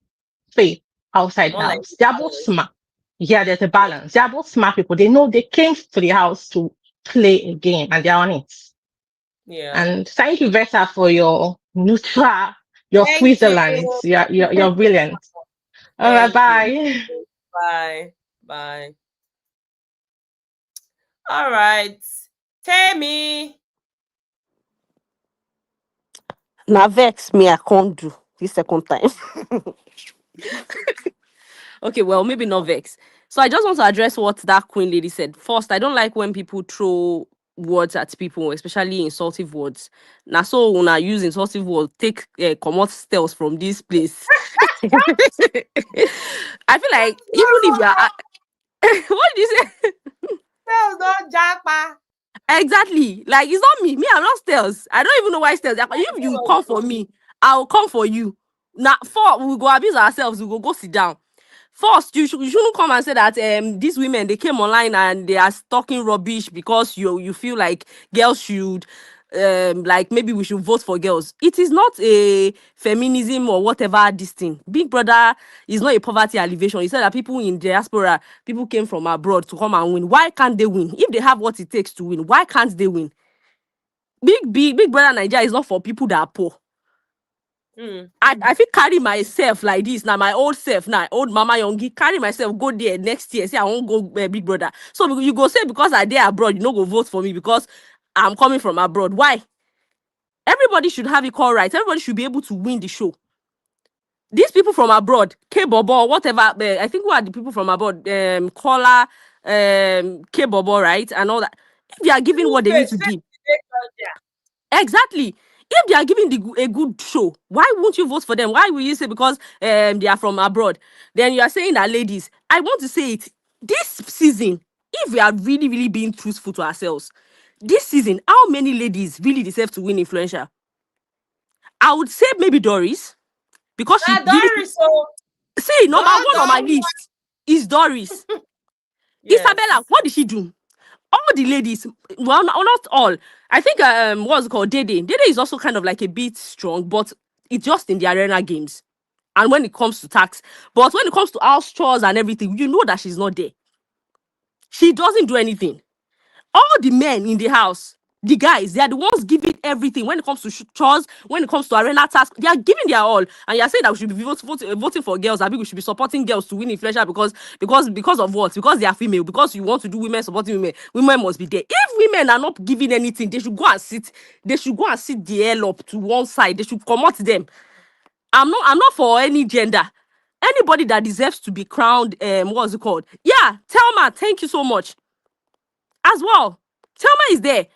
Faith outside the More like house. They are both balance. smart. Yeah, there's a balance. They are both smart people. They know they came to the house to play a game and they're on it. Yeah. And thank you, Veta, for your neutral, your Thank you. Switzerland. You're brilliant. All right, Thank you. bye. Bye. Bye. All right. Tammy. Now vex me, I can't do this second time. Okay, well, maybe not vex. So I just want to address what that queen lady said. First, I don't like when people throw words at people, especially insultive words. Now, so when I use insultive words, take commot styles from this place. I feel like even if you are, what did you say? That was not Japa. Exactly. Like it's not me. Me, I'm not stairs. I don't even know why stairs. If you come for me, I will come for you. Now, we go abuse ourselves. We go sit down. First, you shouldn't come and say that these women they came online and they are talking rubbish because you feel like girls should like maybe we should vote for girls. It is not a feminism or whatever this thing. Big Brother is not a poverty alleviation. He said that people in diaspora, people came from abroad to come and win. Why can't they win? If they have what it takes to win, why can't they win? Big Brother Naija is not for people that are poor. I feel carry myself like this now, my old self now, old mama Yongi, carry myself, go there next year, say I won't go Big Brother. So you go say because I there abroad, you no go vote for me because I'm coming from abroad. Why? Everybody should have equal rights. Everybody should be able to win the show. These people from abroad, K-Bobo, whatever, I think who are the people from abroad? Kola, K-Bobo, right? And all that. If they are giving what they need to give. Exactly. If they are giving a good show, why won't you vote for them? Why will you say because they are from abroad? Then you are saying that, ladies, I want to say it. This season, if we are really, really being truthful to ourselves, this season, how many ladies really deserve to win influencer? I would say maybe Doris, because she Doris. See, number one on my list is Doris. Yes. Isabella, what did she do? All the ladies, well, not all. I think what's it called? Dede. Dede is also kind of like a bit strong, but it's just in the arena games. And when it comes to tax, but when it comes to house chores and everything, you know that she's not there. She doesn't do anything. All the men in the house, the guys, they are the ones giving everything. When it comes to chores, when it comes to arena tasks, they are giving their all. And you're saying that we should be voting for girls. I think we should be supporting girls to win influencer because of what? Because they are female. Because you want to do women supporting women. Women must be there. If women are not giving anything, they should go and sit. They should go and sit the hell up to one side. They should promote them. I'm not for any gender. Anybody that deserves to be crowned, what's it called? Yeah, Thelma, thank you so much. As well. Thelma is there.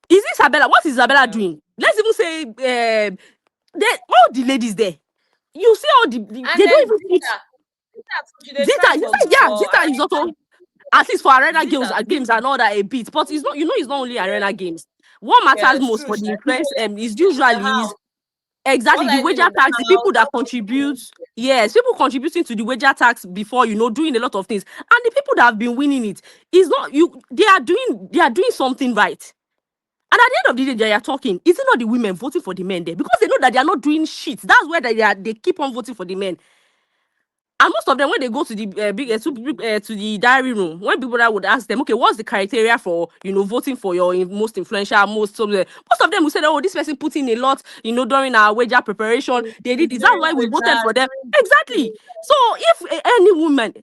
Is Isabella? What is Isabella doing? Let's even say all the ladies there. You see all the they don't even Zita is also at least for arena games and all that a bit, but it's not, it's not only arena games. What matters most for the influence is usually exactly the wager tax, the people that contribute. Yes, people contributing to the wager tax before, doing a lot of things, and the people that have been winning it is not you. They are doing something right. And at the end of the day, they are talking. Is it not the women voting for the men there? Because they know that they are not doing shit. That's where they keep on voting for the men. And most of them, when they go to the to the diary room, when people that would ask them, okay, what's the criteria for voting for your most influential, most of them will say, oh, this person put in a lot, during our wager preparation. They did. Is that why we voted for them? Exactly. So if any woman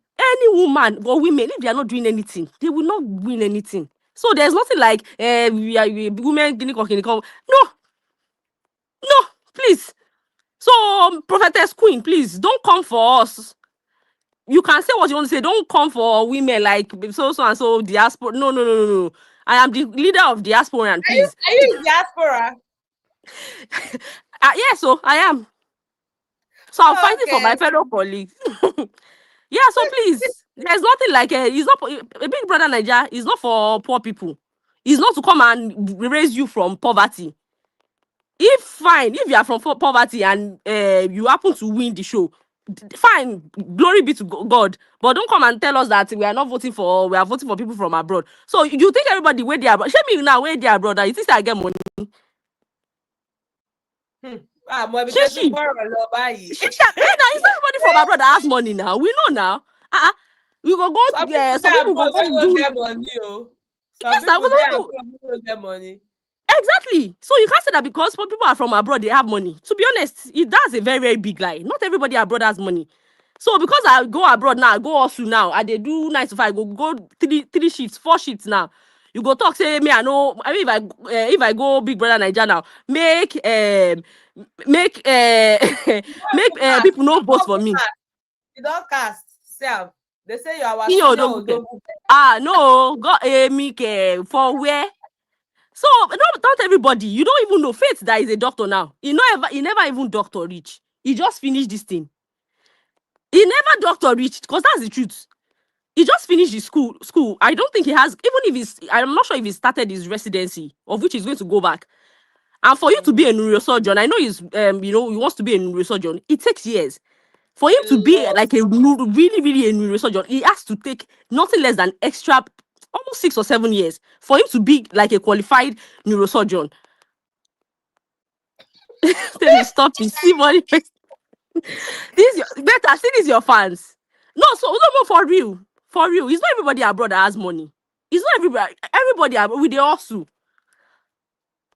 or women, if they are not doing anything, they will not win anything. So there's nothing like we women no, please. So Prophetess Queen, please don't come for us. You can say what you want to say. Don't come for women like so and so diaspora. No. I am the leader of diaspora. Please. Are you in diaspora? Yeah, so I am. So I'm fighting for my fellow colleagues. Yeah, so please. There's nothing like it's not a Big Brother Naija is not for poor people. It's not to come and raise you from poverty. If you are from poverty and you happen to win the show, fine, glory be to God. But don't come and tell us that we are voting for people from abroad. So you think everybody where they are abroad? Show me now where they are abroad. You think I get money? It's everybody from abroad that has money now. We know now. We go some people go do money. Money. Exactly. So you can't say that because people are from abroad, they have money. To be honest, that's a very, very big lie. Not everybody abroad has money. So because I go abroad now, I go also now, and they do 9 to 5, go 3 shifts, 4 shifts now. You go talk, say me, I know. I mean, if I go Big Brother Naija now, make people no vote for me. You don't cast, self. They say you are no, go me for where. So not everybody. You don't even know Faith that is a doctor now. He never even doctor reach. He just finished this thing. He never doctor reached because that's the truth. He just finished his school. I don't think he has, even if I'm not sure if he started his residency, of which he's going to go back. And for you to be a neurosurgeon, I know he's he wants to be a neurosurgeon. It takes years. For him to be like a really, really a neurosurgeon, he has to take nothing less than extra almost 6 or 7 years for him to be like a qualified neurosurgeon. Tell me, stop it. See money. Better. See this your fans. No, so no, for real. For real. It's not everybody abroad that has money. It's not everybody. Everybody abroad with the hustle.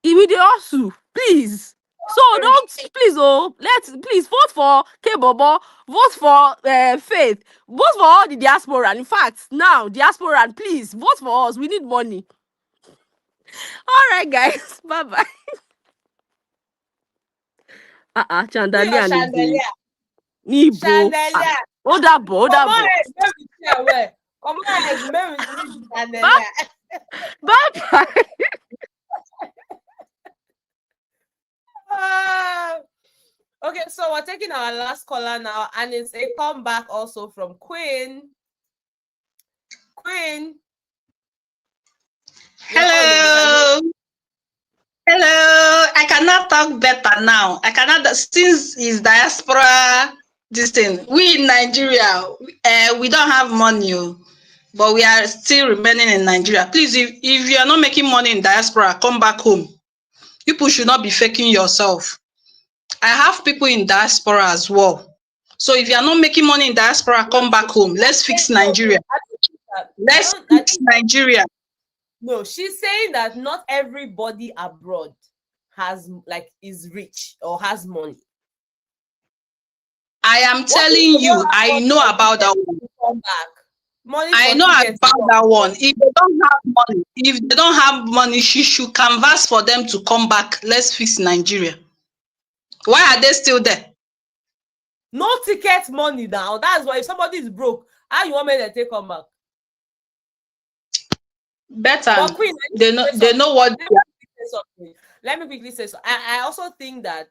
With the hustle. Please. So don't please let's please vote for K Bobo, vote for Faith, vote for all the diaspora. In fact, now diaspora, please vote for us. We need money. All right, guys. Bye bye. Chandelier and again. Nibo. Chandelier. Hold up, hold Come up. on, come on, Chandelier. Bye bye. Okay, so we're taking our last caller now, and it's a comeback also from Queen. Queen. Hello. Hello. I cannot talk better now. I cannot, since it's diaspora, this thing. We in Nigeria, we don't have money, but we are still remaining in Nigeria. Please, if you are not making money in diaspora, come back home. People should not be faking yourself. I have people in diaspora as well. So if you are not making money in diaspora, come back home. Let's fix Nigeria. Let's fix Nigeria. No, she's saying that not everybody abroad is rich or has money. I am telling you, I know about that one. Come back. Money I know about that one. If they don't have money, she should canvas for them to come back. Let's fix Nigeria. Why are they still there? No ticket money now. That's why if somebody is broke, how you want me to take come back? Better. Queen, they know what. Let me quickly say so. I also think that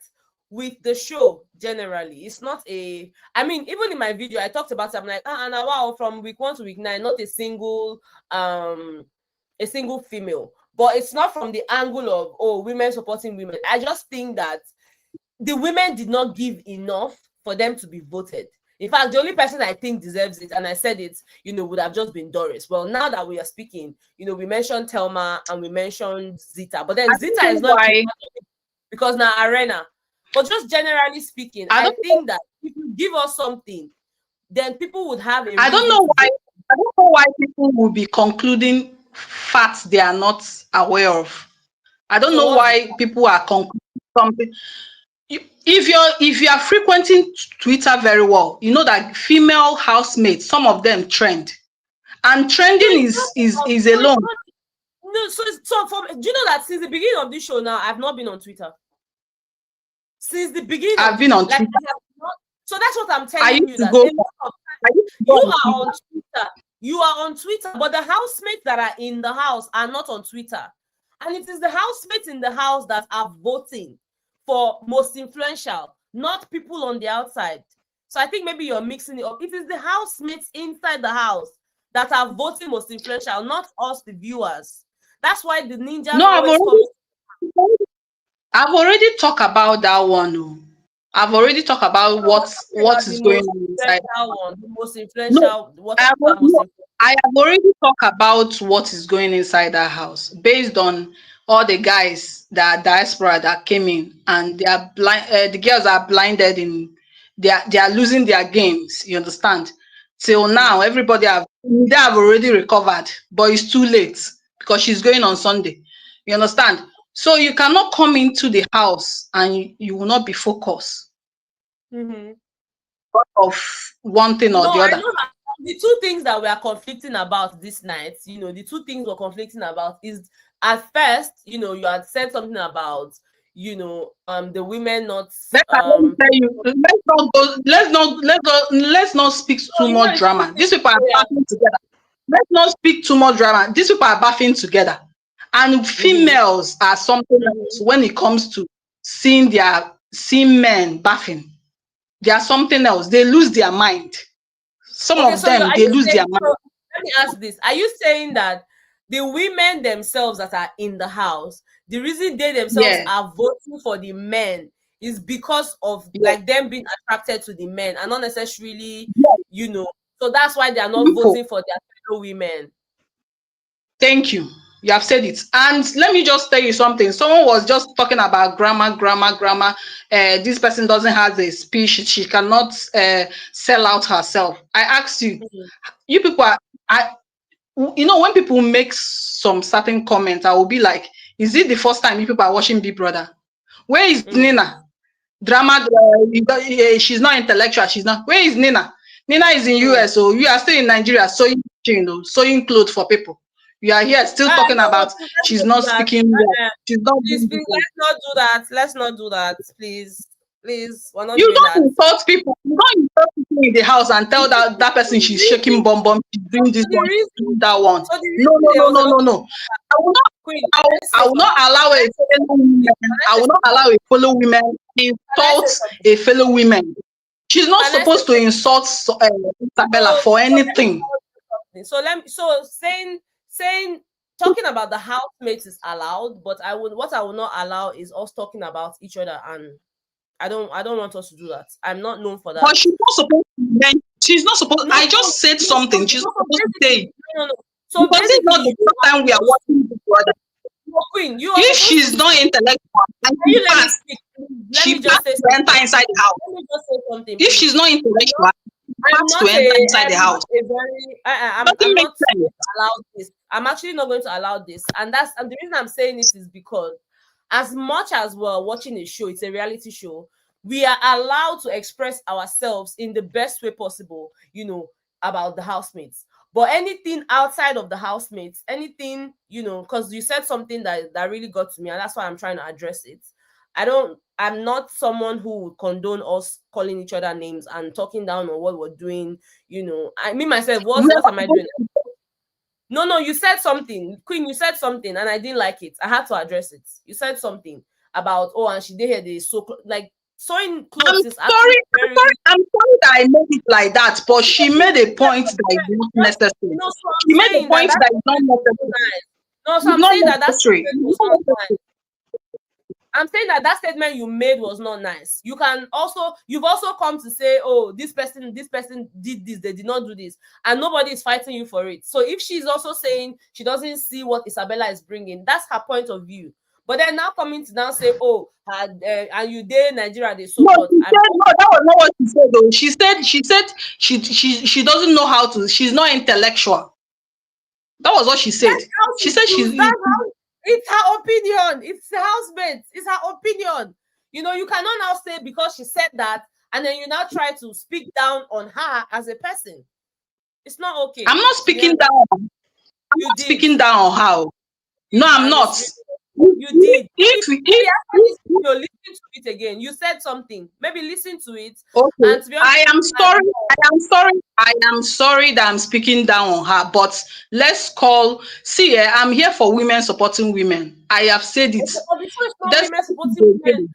with the show generally, it's not a. I mean, even in my video, I talked about it. I'm like, and wow, from week 1 to week 9, not a single female. But it's not from the angle of women supporting women. I just think that the women did not give enough for them to be voted. In fact, the only person I think deserves it, and I said it, would have just been Doris. Well, now that we are speaking, we mentioned Thelma and we mentioned Zita, but then Zita is not because now Arena. But just generally speaking, I think that if you give us something, then people would have I don't know why people will be concluding facts they are not aware of. I don't know why people are concluding something. If you are frequenting Twitter very well, you know that female housemates, some of them trend, and trending is alone. No, so do you know that since the beginning of this show now, I've not been on Twitter. Since the beginning, I've been on Twitter. So that's what I'm telling you. You are on Twitter. You are on Twitter, but the housemates that are in the house are not on Twitter, and it is the housemates in the house that are voting for most influential, not people on the outside. So I think maybe you're mixing it up. It is the housemates inside the house that are voting most influential, not us, the viewers. That's why the ninja. No, I've already talked about that one. I've already talked about what is going on inside. The most influential. I have already talked about what is going inside that house based on all the guys that are diaspora that came in, and they are blind. The girls are blinded they are losing their games. You understand? Till now, they have already recovered, but it's too late because she's going on Sunday. You understand? So you cannot come into the house and you will not be focused of one thing or the other. The two things that we are conflicting about this night, the two things we're conflicting about is, at first, you had said something about, the women not. Let's not speak too much drama. These people are bathing together. Let's not speak too much drama. These people are bathing together. And females are something else when it comes to seeing men bathing. They are something else. They lose their mind. Some of them, they lose their mind. Let me ask this. Are you saying that the women themselves that are in the house, the reason they themselves are voting for the men is because of them being attracted to the men and not necessarily, so that's why they are not voting for their fellow women? Thank you. You have said it. And let me just tell you something. Someone was just talking about grammar. This person doesn't have the speech. She cannot sell out herself. I asked you, you people are, when people make some certain comments, I will be like, is it the first time you people are watching Big Brother? Where is Nina? Drama, she's not intellectual. She's not. Where is Nina? Nina is in US, so you are still in Nigeria sewing clothes for people. You are here still talking about she's not speaking well. She's not Please, doing let's not do that. Let's not do that, please. Please, we're not You doing that. don't insult people. You don't insult people in the house and tell that person she's shaking bomb, she's doing this one, she's doing that one. No. I will not allow a fellow woman. I will not allow a fellow woman insult a fellow woman. She's not supposed to insult Isabella for anything. So talking about the housemates is allowed, but what I will not allow is us talking about each other, and I don't want us to do that. I'm not known for that. But she's not supposed to. She's not supposed. I just said something. She's not supposed to say. No. So because it's not the first time we are watching this brother. Queen, if she's not intellectual, and she passed to enter inside the house. Let me just say something. If she's not intellectual, I'm not to enter inside the house. I'm not allowed this. I'm actually not going to allow this, and the reason I'm saying this is because as much as we're watching a show, it's a reality show. We are allowed to express ourselves in the best way possible, about the housemates. But anything outside of the housemates, anything, because you said something that really got to me, and that's why I'm trying to address it. I'm not someone who would condone us calling each other names and talking down on what we're doing. I mean myself, what am I doing? No, you said something, Queen. You said something, and I didn't like it. I had to address it. You said something about and she did here sewing clothes. I'm sorry that I made it like that, but she made a point that is not necessary. She made a point that is not necessary. No, so I'm saying that statement was not nice. I'm saying that statement you made was not nice. You've also come to say, this person did this, they did not do this, and nobody is fighting you for it. So if she's also saying she doesn't see what Isabella is bringing, that's her point of view. But then now coming to now say, and you did Nigeria, they so no, that was not what she said though. She said she doesn't know how to, she's not intellectual. That was what she said. She said it's her opinion. It's the housemates. It's her opinion. You cannot now say because she said that, and then you now try to speak down on her as a person. It's not okay. I'm not speaking down. I'm not speaking down on her. No, I'm not. You did. If listen to it again, you said something. Maybe listen to it. Okay. And to be honest, I am sorry that I'm speaking down on her. But let's I'm here for women supporting women. I have said it. Women supporting women.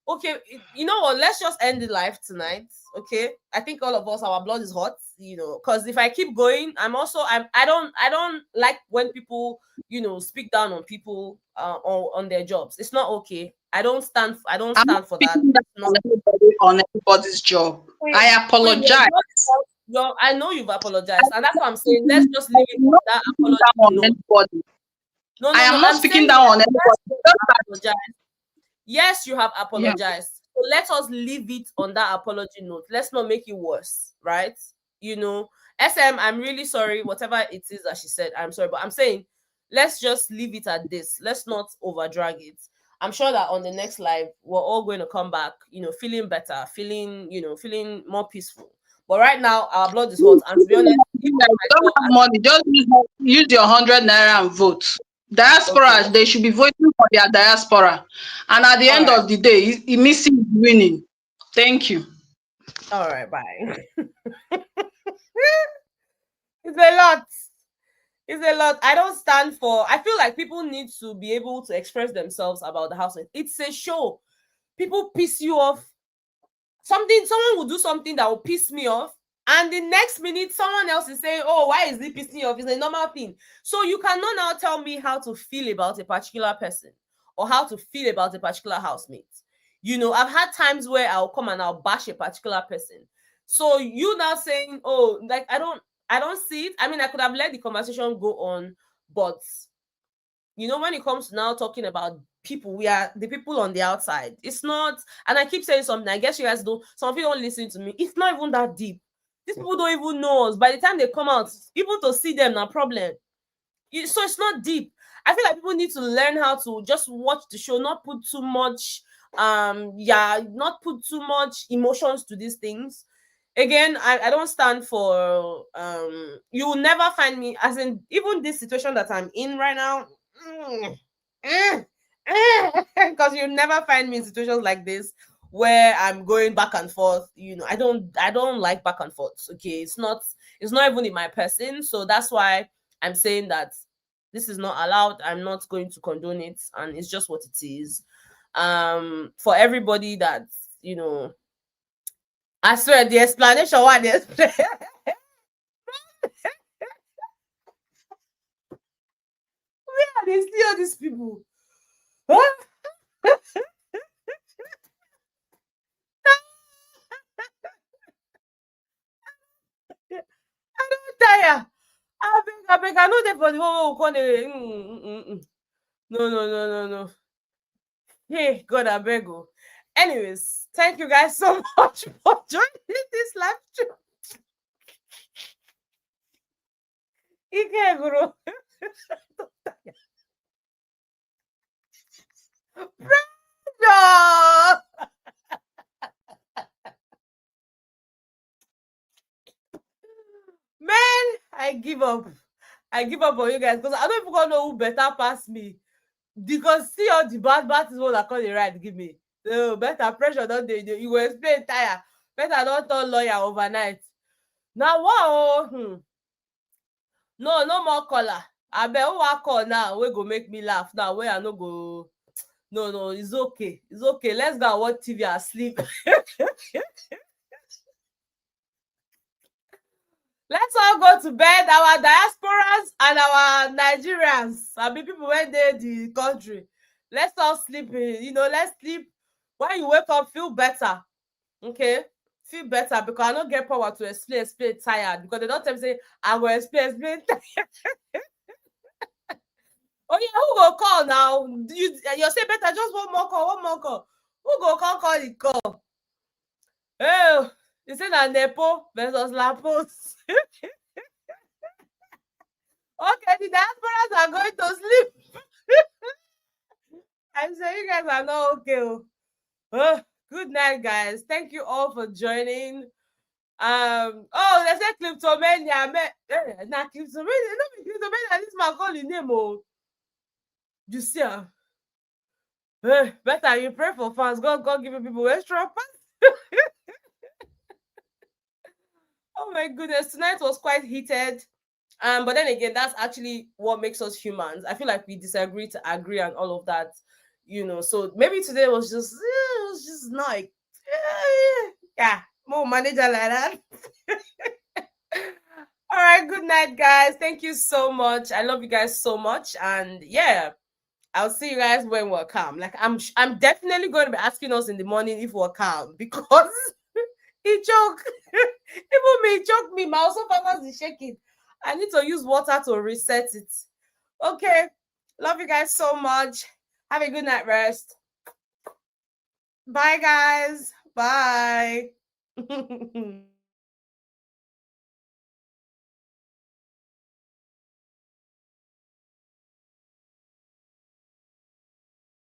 Okay, you know what? Let's just end the live tonight. Okay, I think all of us, our blood is hot. Because if I keep going, I don't like when people speak down on people on their jobs. It's not okay. I don't stand for that. On everybody's job. I apologize. I know you've apologized, and that's what I'm saying. Let's just leave it that apology. No, I am not speaking down on anybody. Yes, you have apologized. Yeah. So let us leave it on that apology note. Let's not make it worse, right? SM, I'm really sorry. Whatever it is that she said, I'm sorry. But I'm saying, let's just leave it at this. Let's not overdrag it. I'm sure that on the next live, we're all going to come back, feeling better, feeling more peaceful. But right now, our blood is hot. And to be honest, don't have money. Just use your 100 naira and vote. Diaspora, okay. They should be voting for their diaspora. And at the end of the day, it means winning. Thank you. All right, bye. It's a lot. It's a lot. I feel like people need to be able to express themselves about the house. It's a show. People piss you off. Someone will do something that will piss me off. And the next minute, someone else is saying, why is it pissing you off? It's a normal thing. So you cannot now tell me how to feel about a particular person or how to feel about a particular housemate. I've had times where I'll come and I'll bash a particular person. So you now saying, I don't see it. I mean, I could have let the conversation go on, But you know, when it comes to now talking about people, we are the people on the outside. It's not, and I keep saying something. I guess you guys don't. Some of you don't listen to me. It's not even that deep. These people don't even know us. By the time they come out, even to see them, no problem. So it's not deep. I feel like people need to learn how to just watch the show, not put too much, not put too much emotions to these things. Again, I don't stand for you will never find me, as in even this situation that I'm in right now, because you'll never find me in situations like this where I'm going back and forth. You know, I don't like back and forth. Okay, it's not even in my person. So that's why I'm saying that this is not allowed. I'm not going to condone it, and it's just what it is. For everybody that, you know, I swear the explanation why they explain. Where are they still these people? Huh? I don't tire. I beg, I know that for the one who call no. Hey, God, I beg you. Anyways, thank you guys so much for joining this live stream. Ike, bro. Pressure. Man, I give up. I give up on you guys because I don't even gonna know who better pass me. Because see all the bad is what I call the right give me. So better pressure don't they you will explain tire. Better don't turn lawyer overnight. Now what? No more caller. I bet who I call now we go make me laugh now where I no go. No, it's okay. It's okay. Let's go and watch TV and sleep. Let's all go to bed. Our diasporas and our Nigerians. I mean, people when they the country. Let's all sleep. You know, let's sleep. When you wake up, feel better. Okay? Feel better because I don't get power to explain tired. Because they don't tell me say, I will explain tired. Oh yeah, who go call now? You say better just one more call. Who go call the call? Oh, you say that Nepo versus Lapos. Okay, the diasporas are going to sleep. I'm saying you guys are not okay. Good night, guys. Thank you all for joining. Oh, they say Kleptomania. Nah, Kleptomania. No be Kleptomania. This man call the name. Oh, you see, better you pray for fans. God giving people extra fans. Oh my goodness, tonight was quite heated. But then again, that's actually what makes us humans. I feel like we disagree to agree and all of that, you know. So maybe today was just not like, yeah, more manager like that. All right, good night, guys. Thank you so much. I love you guys so much, and yeah, I'll see you guys when we're calm. Like I'm definitely going to be asking us in the morning if we're calm because he choked. Even me, choke me. My also father's is shaking. I need to use water to reset it. Okay. Love you guys so much. Have a good night rest. Bye, guys. Bye.